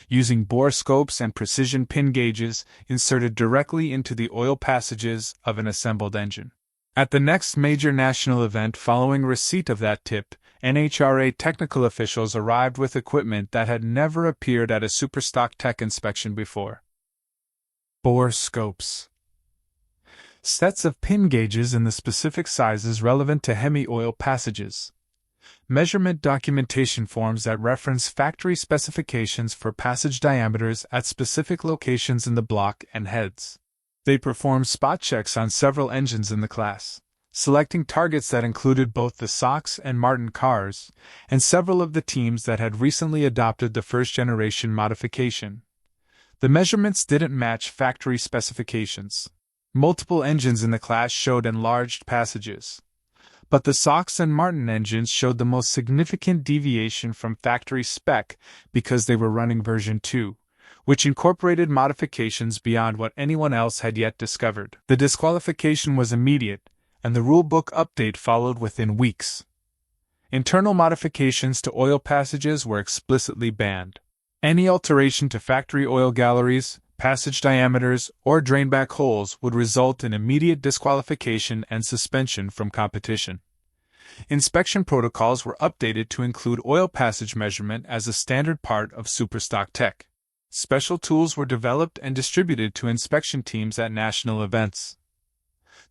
using bore scopes and precision pin gauges inserted directly into the oil passages of an assembled engine. At the next major national event following receipt of that tip, NHRA technical officials arrived with equipment that had never appeared at a superstock tech inspection before. Bore scopes. Sets of pin gauges in the specific sizes relevant to Hemi oil passages. Measurement documentation forms that reference factory specifications for passage diameters at specific locations in the block and heads. They performed spot checks on several engines in the class, selecting targets that included both the Sox and Martin cars, and several of the teams that had recently adopted the first-generation modification. The measurements didn't match factory specifications. Multiple engines in the class showed enlarged passages, But the Sox and Martin engines showed the most significant deviation from factory spec because they were running version 2, which incorporated modifications beyond what anyone else had yet discovered. The disqualification was immediate, and the rulebook update followed within weeks. Internal modifications to oil passages were explicitly banned. Any alteration to factory oil galleries, passage diameters, or drainback holes would result in immediate disqualification and suspension from competition. Inspection protocols were updated to include oil passage measurement as a standard part of superstock tech. Special tools were developed and distributed to inspection teams at national events.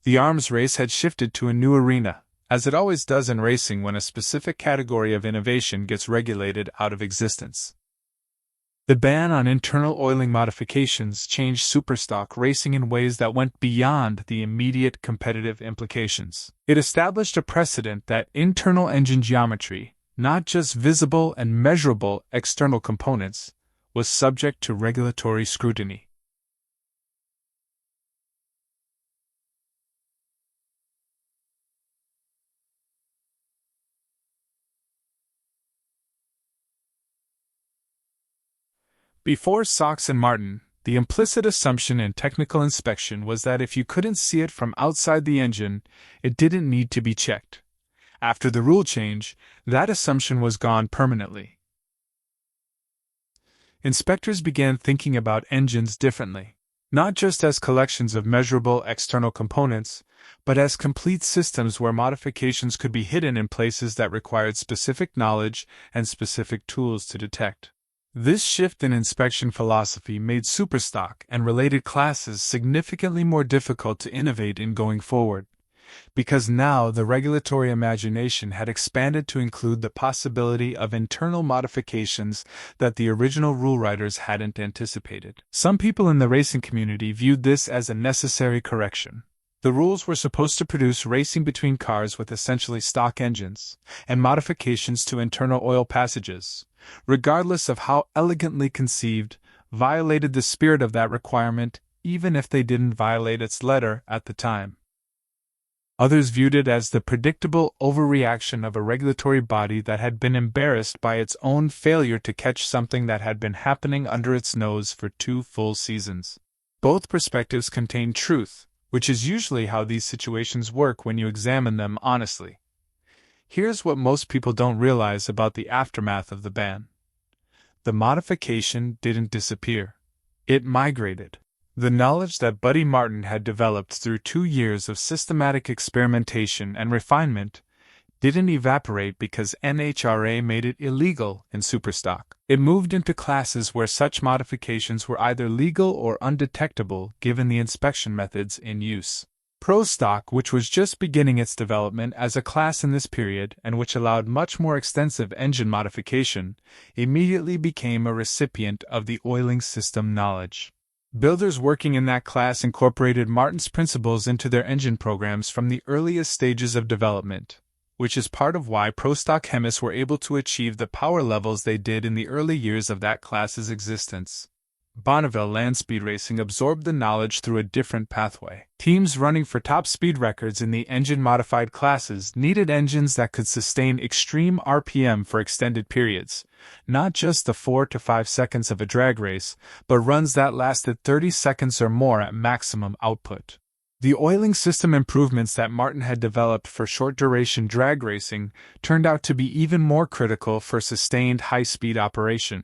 The arms race had shifted to a new arena, as it always does in racing when a specific category of innovation gets regulated out of existence. The ban on internal oiling modifications changed superstock racing in ways that went beyond the immediate competitive implications. It established a precedent that internal engine geometry, not just visible and measurable external components, was subject to regulatory scrutiny. Before Sox and Martin, the implicit assumption in technical inspection was that if you couldn't see it from outside the engine, it didn't need to be checked. After the rule change, that assumption was gone permanently. Inspectors began thinking about engines differently, not just as collections of measurable external components, but as complete systems where modifications could be hidden in places that required specific knowledge and specific tools to detect. This shift in inspection philosophy made superstock and related classes significantly more difficult to innovate in going forward, because now the regulatory imagination had expanded to include the possibility of internal modifications that the original rule writers hadn't anticipated. Some people in the racing community viewed this as a necessary correction. The rules were supposed to produce racing between cars with essentially stock engines, and modifications to internal oil passages, regardless of how elegantly conceived, violated the spirit of that requirement, even if they didn't violate its letter at the time. Others viewed it as the predictable overreaction of a regulatory body that had been embarrassed by its own failure to catch something that had been happening under its nose for 2 full seasons. Both perspectives contained truth, which is usually how these situations work when you examine them honestly. Here's what most people don't realize about the aftermath of the ban. The modification didn't disappear. It migrated. The knowledge that Buddy Martin had developed through 2 years of systematic experimentation and refinement didn't evaporate because NHRA made it illegal in superstock. It moved into classes where such modifications were either legal or undetectable given the inspection methods in use. Pro stock, which was just beginning its development as a class in this period and which allowed much more extensive engine modification, immediately became a recipient of the oiling system knowledge. Builders working in that class incorporated Martin's principles into their engine programs from the earliest stages of development, which is part of why pro stock chemists were able to achieve the power levels they did in the early years of that class's existence. Bonneville Land Speed Racing absorbed the knowledge through a different pathway. Teams running for top speed records in the engine-modified classes needed engines that could sustain extreme RPM for extended periods, not just the 4 to 5 seconds of a drag race, but runs that lasted 30 seconds or more at maximum output. The oiling system improvements that Martin had developed for short-duration drag racing turned out to be even more critical for sustained high-speed operation,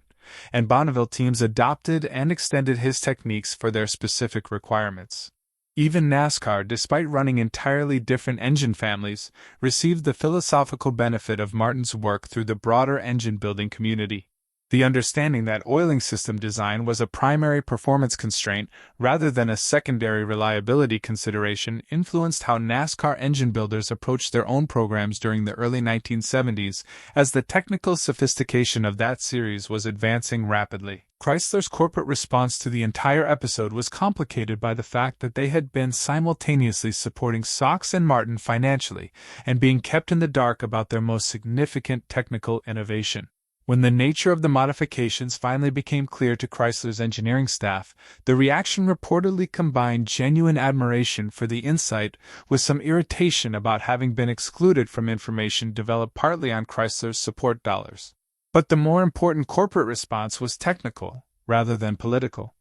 and Bonneville teams adopted and extended his techniques for their specific requirements. Even NASCAR, despite running entirely different engine families, received the philosophical benefit of Martin's work through the broader engine-building community. The understanding that oiling system design was a primary performance constraint rather than a secondary reliability consideration influenced how NASCAR engine builders approached their own programs during the early 1970s, as the technical sophistication of that series was advancing rapidly. Chrysler's corporate response to the entire episode was complicated by the fact that they had been simultaneously supporting Sox and Martin financially and being kept in the dark about their most significant technical innovation. When the nature of the modifications finally became clear to Chrysler's engineering staff, the reaction reportedly combined genuine admiration for the insight with some irritation about having been excluded from information developed partly on Chrysler's support dollars. But the more important corporate response was technical, rather than political.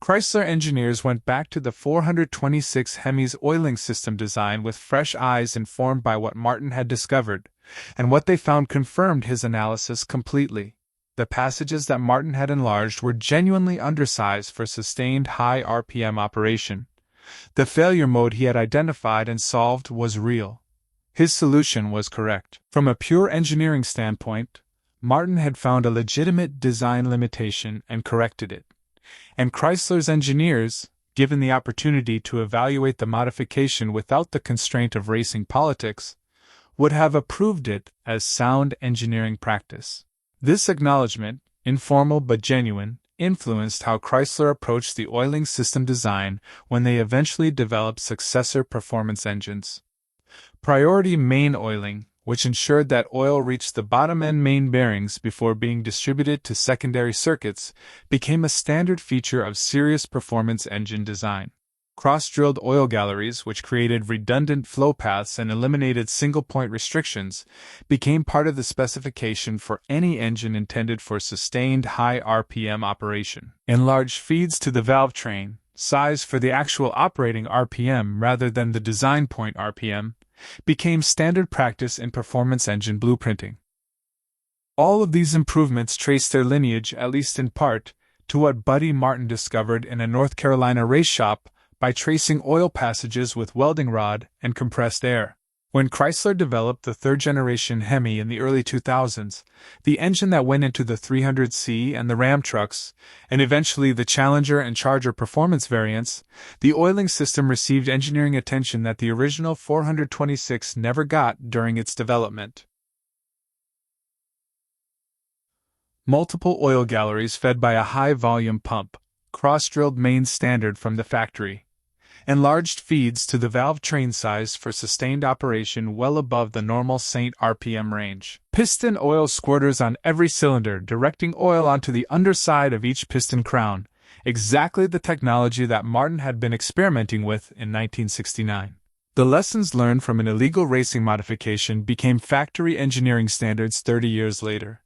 Chrysler engineers went back to the 426 Hemi's oiling system design with fresh eyes informed by what Martin had discovered, and what they found confirmed his analysis completely. The passages that Martin had enlarged were genuinely undersized for sustained high RPM operation. The failure mode he had identified and solved was real. His solution was correct. From a pure engineering standpoint, Martin had found a legitimate design limitation and corrected it. And Chrysler's engineers, given the opportunity to evaluate the modification without the constraint of racing politics, would have approved it as sound engineering practice. This acknowledgement, informal but genuine, influenced how Chrysler approached the oiling system design when they eventually developed successor performance engines. Priority main oiling, which ensured that oil reached the bottom-end main bearings before being distributed to secondary circuits, became a standard feature of serious performance engine design. Cross-drilled oil galleries, which created redundant flow paths and eliminated single-point restrictions, became part of the specification for any engine intended for sustained high RPM operation. Enlarged feeds to the valve train, size for the actual operating RPM rather than the design point RPM, became standard practice in performance engine blueprinting. All of these improvements trace their lineage, at least in part, to what Buddy Martin discovered in a North Carolina race shop by tracing oil passages with welding rod and compressed air. When Chrysler developed the third-generation Hemi in the early 2000s, the engine that went into the 300C and the Ram trucks, and eventually the Challenger and Charger performance variants, the oiling system received engineering attention that the original 426 never got during its development. Multiple oil galleries fed by a high-volume pump, cross-drilled mains standard from the factory. Enlarged feeds to the valve train size for sustained operation well above the normal St. RPM range. Piston oil squirters on every cylinder directing oil onto the underside of each piston crown, exactly the technology that Martin had been experimenting with in 1969. The lessons learned from an illegal racing modification became factory engineering standards 30 years later.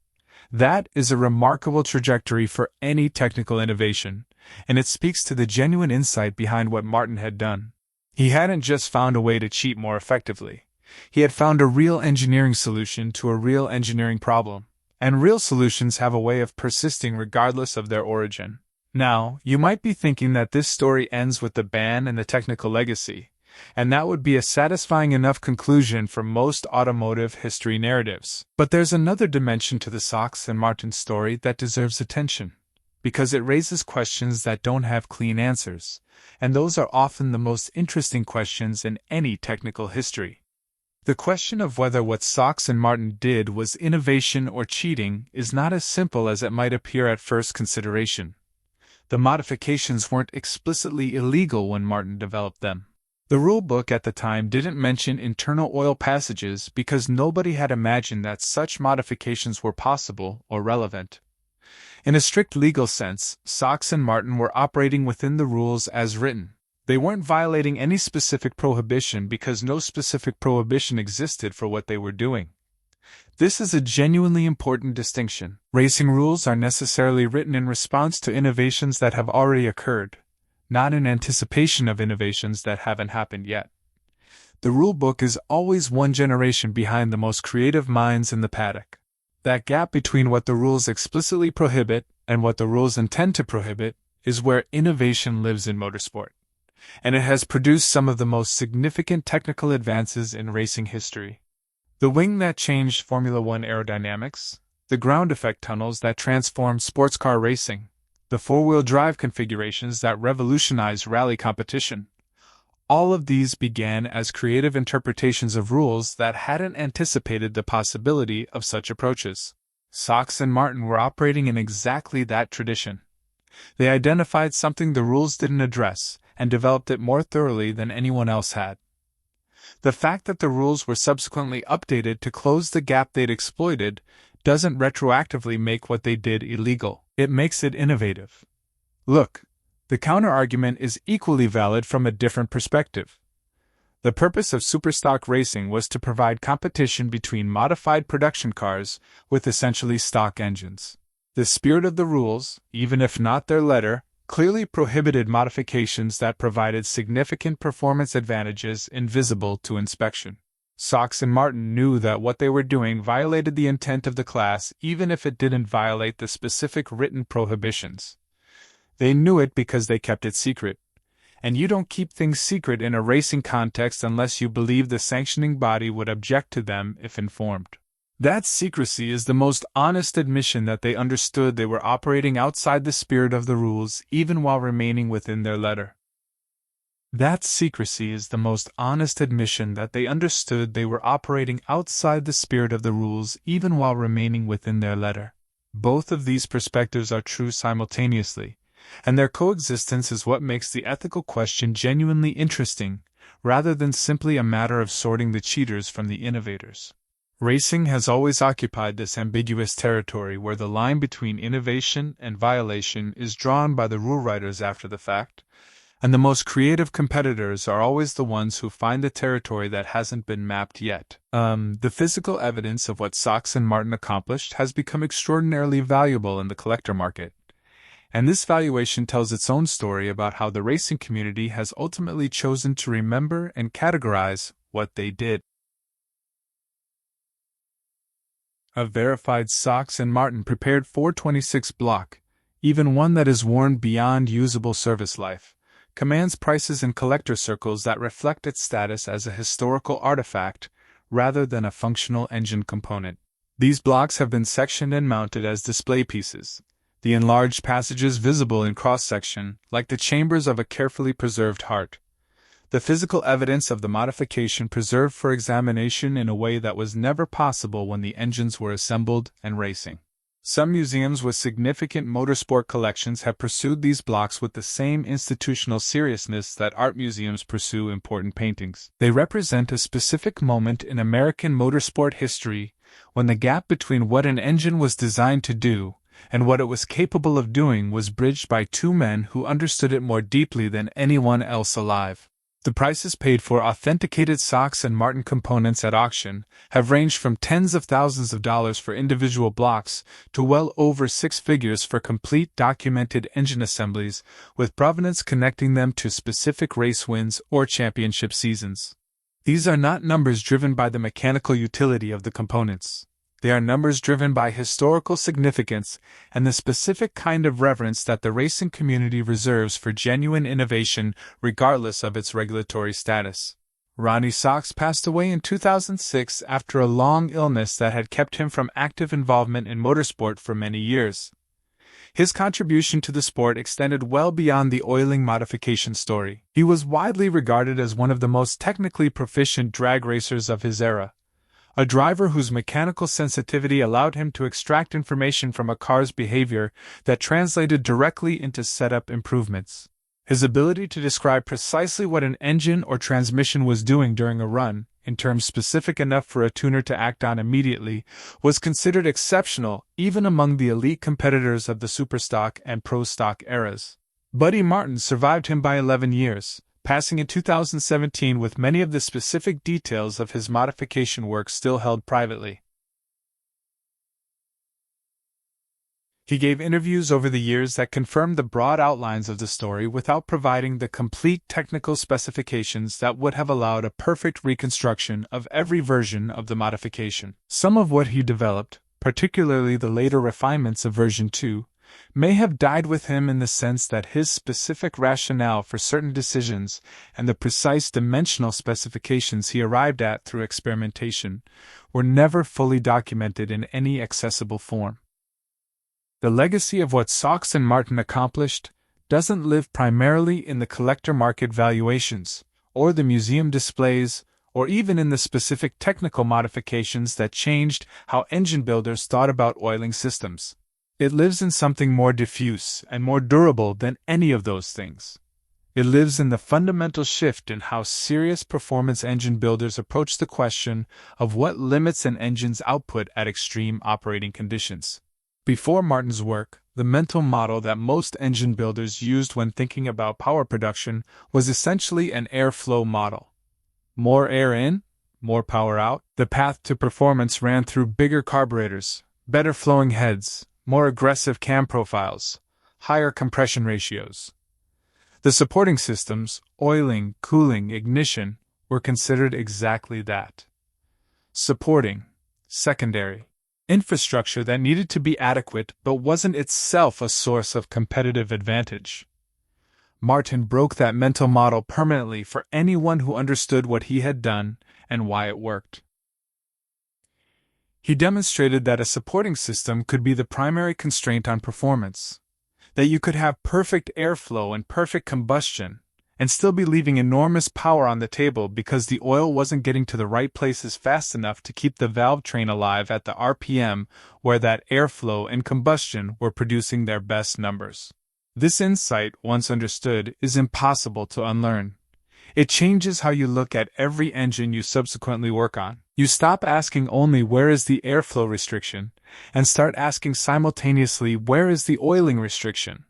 That is a remarkable trajectory for any technical innovation, and it speaks to the genuine insight behind what Martin had done. He hadn't just found a way to cheat more effectively. He had found a real engineering solution to a real engineering problem, and real solutions have a way of persisting regardless of their origin. Now, you might be thinking that this story ends with the ban and the technical legacy, and that would be a satisfying enough conclusion for most automotive history narratives. But there's another dimension to the Sox and Martin story that deserves attention, because it raises questions that don't have clean answers, and those are often the most interesting questions in any technical history. The question of whether what Sox and Martin did was innovation or cheating is not as simple as it might appear at first consideration. The modifications weren't explicitly illegal when Martin developed them. The rulebook at the time didn't mention internal oil passages because nobody had imagined that such modifications were possible or relevant. In a strict legal sense, Sox and Martin were operating within the rules as written. They weren't violating any specific prohibition because no specific prohibition existed for what they were doing. This is a genuinely important distinction. Racing rules are necessarily written in response to innovations that have already occurred, not in anticipation of innovations that haven't happened yet. The rulebook is always one generation behind the most creative minds in the paddock. That gap between what the rules explicitly prohibit and what the rules intend to prohibit is where innovation lives in motorsport, and it has produced some of the most significant technical advances in racing history. The wing that changed Formula One aerodynamics, the ground effect tunnels that transformed sports car racing, the four-wheel drive configurations that revolutionized rally competition. All of these began as creative interpretations of rules that hadn't anticipated the possibility of such approaches. Sox and Martin were operating in exactly that tradition. They identified something the rules didn't address and developed it more thoroughly than anyone else had. The fact that the rules were subsequently updated to close the gap they'd exploited doesn't retroactively make what they did illegal. It makes it innovative. Look, the counter-argument is equally valid from a different perspective. The purpose of superstock racing was to provide competition between modified production cars with essentially stock engines. The spirit of the rules, even if not their letter, clearly prohibited modifications that provided significant performance advantages invisible to inspection. Sox and Martin knew that what they were doing violated the intent of the class even if it didn't violate the specific written prohibitions. They knew it because they kept it secret. And you don't keep things secret in a racing context unless you believe the sanctioning body would object to them if informed. That secrecy is the most honest admission that they understood they were operating outside the spirit of the rules even while remaining within their letter. That secrecy is the most honest admission that they understood they were operating outside the spirit of the rules even while remaining within their letter. Both of these perspectives are true simultaneously, and their coexistence is what makes the ethical question genuinely interesting, rather than simply a matter of sorting the cheaters from the innovators. Racing has always occupied this ambiguous territory where the line between innovation and violation is drawn by the rule writers after the fact, and the most creative competitors are always the ones who find the territory that hasn't been mapped yet. The physical evidence of what Sox and Martin accomplished has become extraordinarily valuable in the collector market. And this valuation tells its own story about how the racing community has ultimately chosen to remember and categorize what they did. A verified Sox and Martin prepared 426 block, even one that is worn beyond usable service life, commands prices in collector circles that reflect its status as a historical artifact rather than a functional engine component. These blocks have been sectioned and mounted as display pieces, the enlarged passages visible in cross-section, like the chambers of a carefully preserved heart. The physical evidence of the modification preserved for examination in a way that was never possible when the engines were assembled and racing. Some museums with significant motorsport collections have pursued these blocks with the same institutional seriousness that art museums pursue important paintings. They represent a specific moment in American motorsport history when the gap between what an engine was designed to do and what it was capable of doing was bridged by two men who understood it more deeply than anyone else alive. The prices paid for authenticated Sox and Martin components at auction have ranged from tens of thousands of dollars for individual blocks to well over six figures for complete documented engine assemblies, with provenance connecting them to specific race wins or championship seasons. These are not numbers driven by the mechanical utility of the components. They are numbers driven by historical significance and the specific kind of reverence that the racing community reserves for genuine innovation regardless of its regulatory status. Ronnie Sox passed away in 2006 after a long illness that had kept him from active involvement in motorsport for many years. His contribution to the sport extended well beyond the oiling modification story. He was widely regarded as one of the most technically proficient drag racers of his era, a driver whose mechanical sensitivity allowed him to extract information from a car's behavior that translated directly into setup improvements. His ability to describe precisely what an engine or transmission was doing during a run, in terms specific enough for a tuner to act on immediately, was considered exceptional even among the elite competitors of the Superstock and Pro Stock eras. Buddy Martin survived him by 11 years, passing in 2017 with many of the specific details of his modification work still held privately. He gave interviews over the years that confirmed the broad outlines of the story without providing the complete technical specifications that would have allowed a perfect reconstruction of every version of the modification. Some of what he developed, particularly the later refinements of version 2, may have died with him in the sense that his specific rationale for certain decisions and the precise dimensional specifications he arrived at through experimentation were never fully documented in any accessible form. The legacy of what Sox and Martin accomplished doesn't live primarily in the collector market valuations, or the museum displays, or even in the specific technical modifications that changed how engine builders thought about oiling systems. It lives in something more diffuse and more durable than any of those things. It lives in the fundamental shift in how serious performance engine builders approach the question of what limits an engine's output at extreme operating conditions. Before Martin's work, the mental model that most engine builders used when thinking about power production was essentially an airflow model. More air in, more power out. The path to performance ran through bigger carburetors, better flowing heads, more aggressive cam profiles, higher compression ratios. The supporting systems, oiling, cooling, ignition, were considered exactly that. Supporting, secondary, infrastructure that needed to be adequate but wasn't itself a source of competitive advantage. Martin broke that mental model permanently for anyone who understood what he had done and why it worked. He demonstrated that a supporting system could be the primary constraint on performance, that you could have perfect airflow and perfect combustion, and still be leaving enormous power on the table because the oil wasn't getting to the right places fast enough to keep the valve train alive at the RPM where that airflow and combustion were producing their best numbers. This insight, once understood, is impossible to unlearn. It changes how you look at every engine you subsequently work on. You stop asking only where is the airflow restriction, and start asking simultaneously where is the oiling restriction,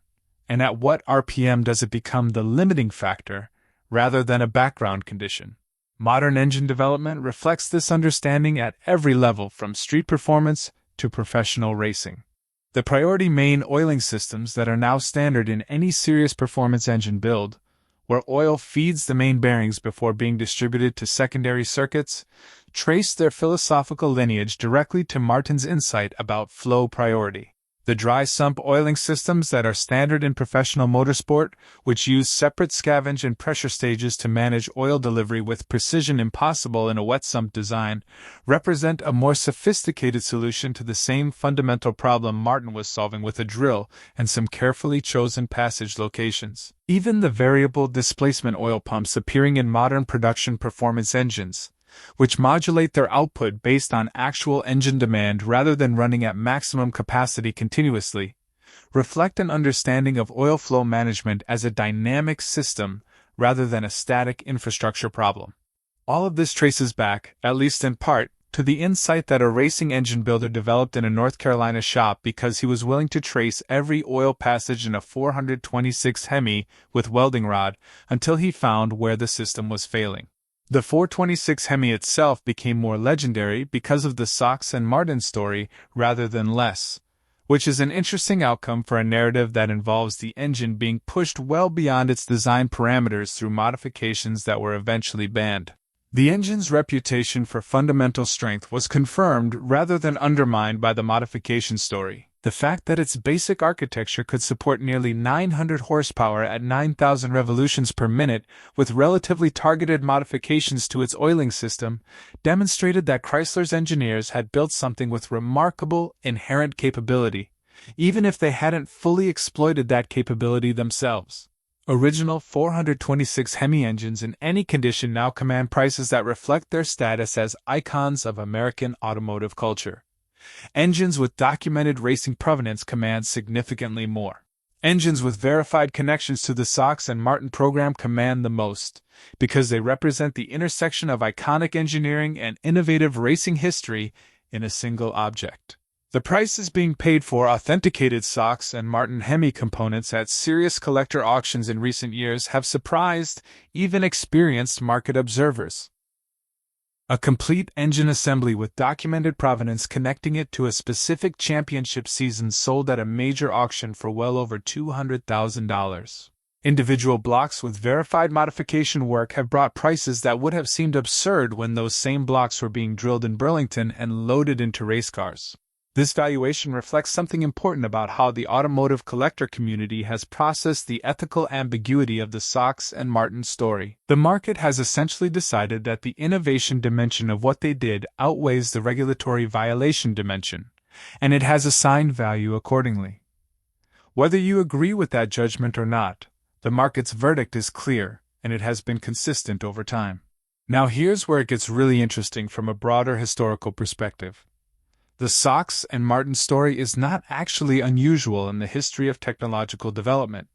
and at what RPM does it become the limiting factor, rather than a background condition. Modern engine development reflects this understanding at every level from street performance to professional racing. The priority main oiling systems that are now standard in any serious performance engine build, where oil feeds the main bearings before being distributed to secondary circuits, trace their philosophical lineage directly to Martin's insight about flow priority. The dry sump oiling systems that are standard in professional motorsport, which use separate scavenge and pressure stages to manage oil delivery with precision impossible in a wet sump design, represent a more sophisticated solution to the same fundamental problem Martin was solving with a drill and some carefully chosen passage locations. Even the variable displacement oil pumps appearing in modern production performance engines, which modulate their output based on actual engine demand rather than running at maximum capacity continuously, reflect an understanding of oil flow management as a dynamic system rather than a static infrastructure problem. All of this traces back, at least in part, to the insight that a racing engine builder developed in a North Carolina shop because he was willing to trace every oil passage in a 426 Hemi with welding rod until he found where the system was failing. The 426 Hemi itself became more legendary because of the Sox and Martin story rather than less, which is an interesting outcome for a narrative that involves the engine being pushed well beyond its design parameters through modifications that were eventually banned. The engine's reputation for fundamental strength was confirmed rather than undermined by the modification story. The fact that its basic architecture could support nearly 900 horsepower at 9,000 revolutions per minute with relatively targeted modifications to its oiling system demonstrated that Chrysler's engineers had built something with remarkable inherent capability, even if they hadn't fully exploited that capability themselves. Original 426 Hemi engines in any condition now command prices that reflect their status as icons of American automotive culture. Engines with documented racing provenance command significantly more. Engines with verified connections to the Sox and Martin program command the most, because they represent the intersection of iconic engineering and innovative racing history in a single object. The prices being paid for authenticated Sox and Martin Hemi components at serious collector auctions in recent years have surprised even experienced market observers. A complete engine assembly with documented provenance connecting it to a specific championship season sold at a major auction for well over $200,000. Individual blocks with verified modification work have brought prices that would have seemed absurd when those same blocks were being drilled in Burlington and loaded into race cars. This valuation reflects something important about how the automotive collector community has processed the ethical ambiguity of the Sox and Martin story. The market has essentially decided that the innovation dimension of what they did outweighs the regulatory violation dimension, and it has assigned value accordingly. Whether you agree with that judgment or not, the market's verdict is clear, and it has been consistent over time. Now here's where it gets really interesting from a broader historical perspective. The Sox and Martin story is not actually unusual in the history of technological development.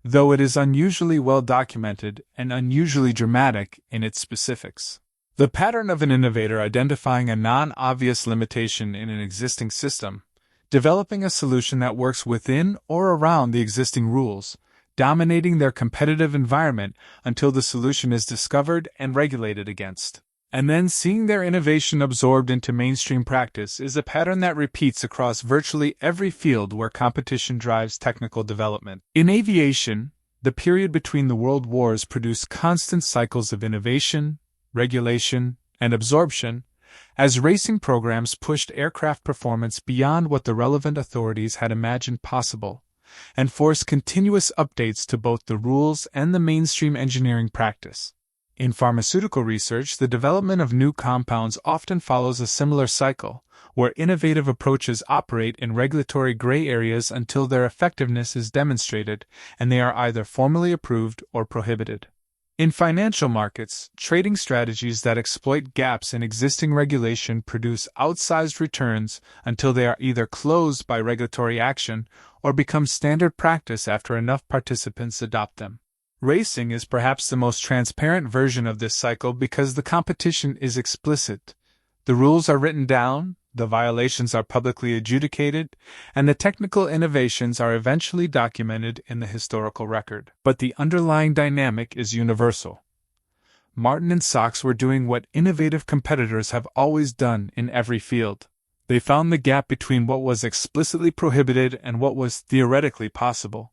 though it is unusually well documented and unusually dramatic in its specifics. The pattern of an innovator identifying a non-obvious limitation in an existing system, developing a solution that works within or around the existing rules, dominating their competitive environment until the solution is discovered and regulated against, and then seeing their innovation absorbed into mainstream practice is a pattern that repeats across virtually every field where competition drives technical development. In aviation, the period between the world wars produced constant cycles of innovation, regulation, and absorption, as racing programs pushed aircraft performance beyond what the relevant authorities had imagined possible, and forced continuous updates to both the rules and the mainstream engineering practice. In pharmaceutical research, the development of new compounds often follows a similar cycle, where innovative approaches operate in regulatory gray areas until their effectiveness is demonstrated and they are either formally approved or prohibited. In financial markets, trading strategies that exploit gaps in existing regulation produce outsized returns until they are either closed by regulatory action or become standard practice after enough participants adopt them. Racing is perhaps the most transparent version of this cycle because the competition is explicit. The rules are written down, the violations are publicly adjudicated, and the technical innovations are eventually documented in the historical record. But the underlying dynamic is universal. Martin and Sox were doing what innovative competitors have always done in every field. They found the gap between what was explicitly prohibited and what was theoretically possible,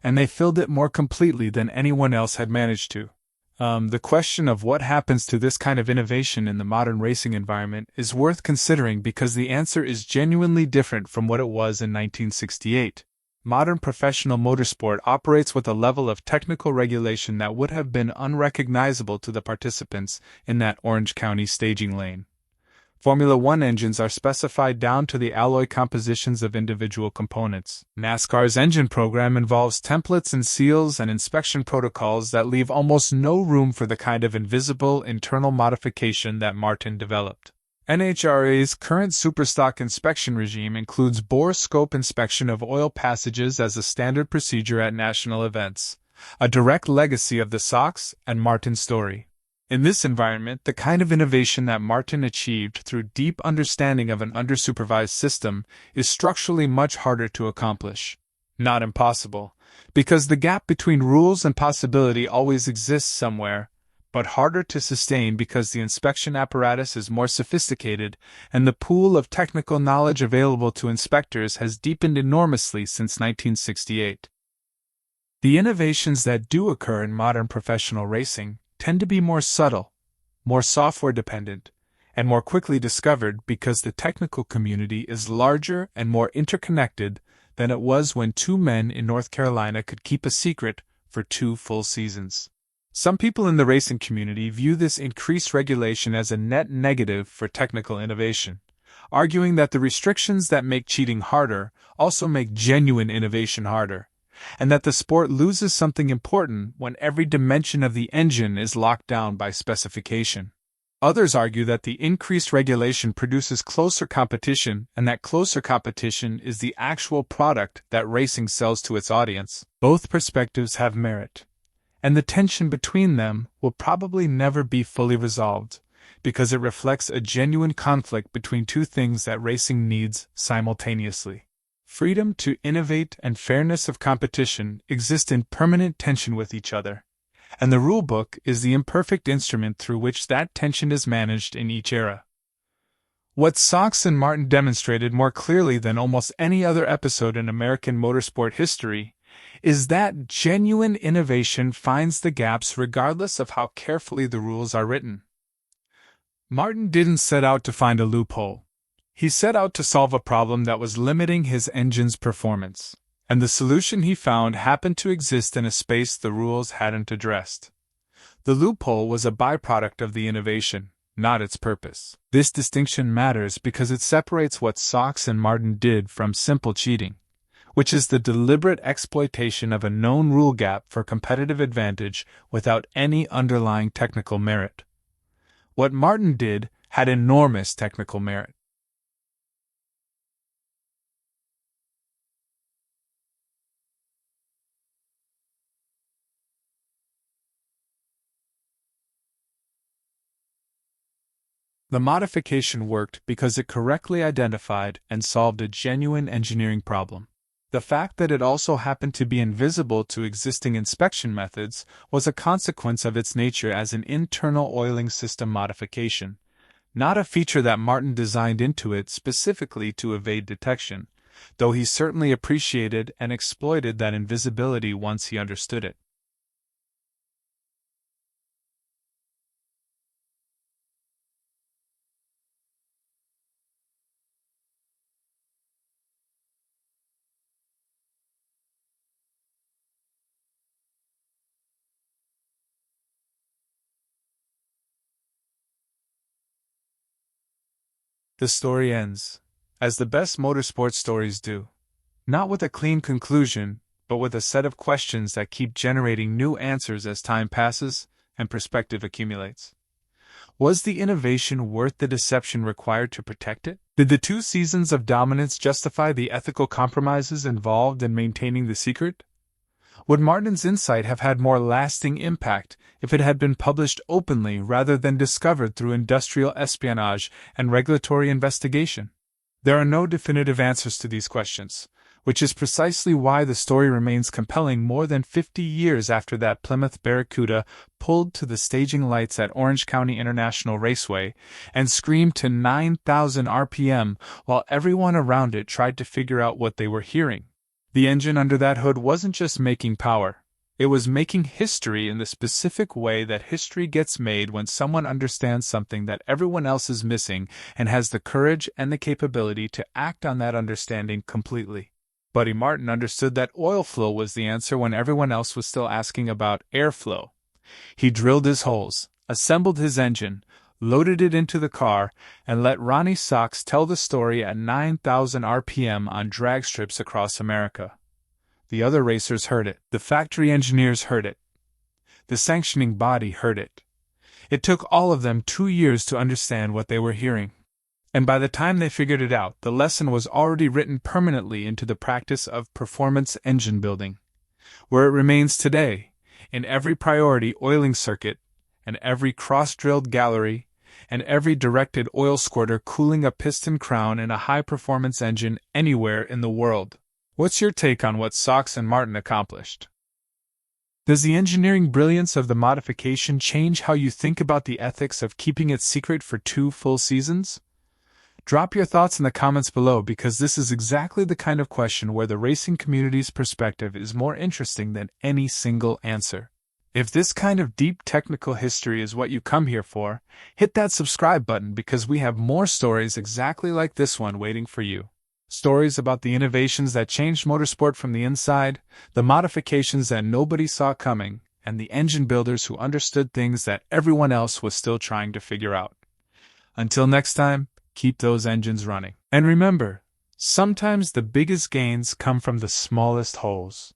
and they filled it more completely than anyone else had managed to. The question of what happens to this kind of innovation in the modern racing environment is worth considering because the answer is genuinely different from what it was in 1968. Modern professional motorsport operates with a level of technical regulation that would have been unrecognizable to the participants in that Orange County staging lane. Formula One engines are specified down to the alloy compositions of individual components. NASCAR's engine program involves templates and seals and inspection protocols that leave almost no room for the kind of invisible internal modification that Martin developed. NHRA's current superstock inspection regime includes bore scope inspection of oil passages as a standard procedure at national events, a direct legacy of the Sox and Martin story. In this environment, the kind of innovation that Martin achieved through deep understanding of an undersupervised system is structurally much harder to accomplish. Not impossible, because the gap between rules and possibility always exists somewhere, but harder to sustain because the inspection apparatus is more sophisticated and the pool of technical knowledge available to inspectors has deepened enormously since 1968. The innovations that do occur in modern professional racing tend to be more subtle, more software-dependent, and more quickly discovered because the technical community is larger and more interconnected than it was when two men in North Carolina could keep a secret for 2 full seasons. Some people in the racing community view this increased regulation as a net negative for technical innovation, arguing that the restrictions that make cheating harder also make genuine innovation harder, and that the sport loses something important when every dimension of the engine is locked down by specification. Others argue that the increased regulation produces closer competition and that closer competition is the actual product that racing sells to its audience. Both perspectives have merit, and the tension between them will probably never be fully resolved, because it reflects a genuine conflict between two things that racing needs simultaneously. Freedom to innovate and fairness of competition exist in permanent tension with each other, and the rulebook is the imperfect instrument through which that tension is managed in each era. What Sox and Martin demonstrated more clearly than almost any other episode in American motorsport history is that genuine innovation finds the gaps regardless of how carefully the rules are written. Martin didn't set out to find a loophole. He set out to solve a problem that was limiting his engine's performance, and the solution he found happened to exist in a space the rules hadn't addressed. The loophole was a byproduct of the innovation, not its purpose. This distinction matters because it separates what Sox and Martin did from simple cheating, which is the deliberate exploitation of a known rule gap for competitive advantage without any underlying technical merit. What Martin did had enormous technical merit. The modification worked because it correctly identified and solved a genuine engineering problem. The fact that it also happened to be invisible to existing inspection methods was a consequence of its nature as an internal oiling system modification, not a feature that Martin designed into it specifically to evade detection, though he certainly appreciated and exploited that invisibility once he understood it. The story ends, as the best motorsport stories do, not with a clean conclusion, but with a set of questions that keep generating new answers as time passes and perspective accumulates. Was the innovation worth the deception required to protect it? Did the 2 seasons of dominance justify the ethical compromises involved in maintaining the secret? Would Martin's insight have had more lasting impact if it had been published openly rather than discovered through industrial espionage and regulatory investigation? There are no definitive answers to these questions, which is precisely why the story remains compelling more than 50 years after that Plymouth Barracuda pulled to the staging lights at Orange County International Raceway and screamed to 9,000 RPM while everyone around it tried to figure out what they were hearing. The engine under that hood wasn't just making power, it was making history in the specific way that history gets made when someone understands something that everyone else is missing and has the courage and the capability to act on that understanding completely. Buddy Martin understood that oil flow was the answer when everyone else was still asking about airflow. He drilled his holes, assembled his engine, loaded it into the car, and let Ronnie Sox tell the story at 9,000 RPM on drag strips across America. The other racers heard it, the factory engineers heard it, the sanctioning body heard it. It took all of them 2 years to understand what they were hearing. And by the time they figured it out, the lesson was already written permanently into the practice of performance engine building, where it remains today, in every priority oiling circuit, and every cross-drilled gallery, and every directed oil squirter cooling a piston crown in a high-performance engine anywhere in the world. What's your take on what Sox and Martin accomplished? Does the engineering brilliance of the modification change how you think about the ethics of keeping it secret for 2 full seasons? Drop your thoughts in the comments below, because this is exactly the kind of question where the racing community's perspective is more interesting than any single answer. If this kind of deep technical history is what you come here for, hit that subscribe button, because we have more stories exactly like this one waiting for you. Stories about the innovations that changed motorsport from the inside, the modifications that nobody saw coming, and the engine builders who understood things that everyone else was still trying to figure out. Until next time, keep those engines running. And remember, sometimes the biggest gains come from the smallest holes.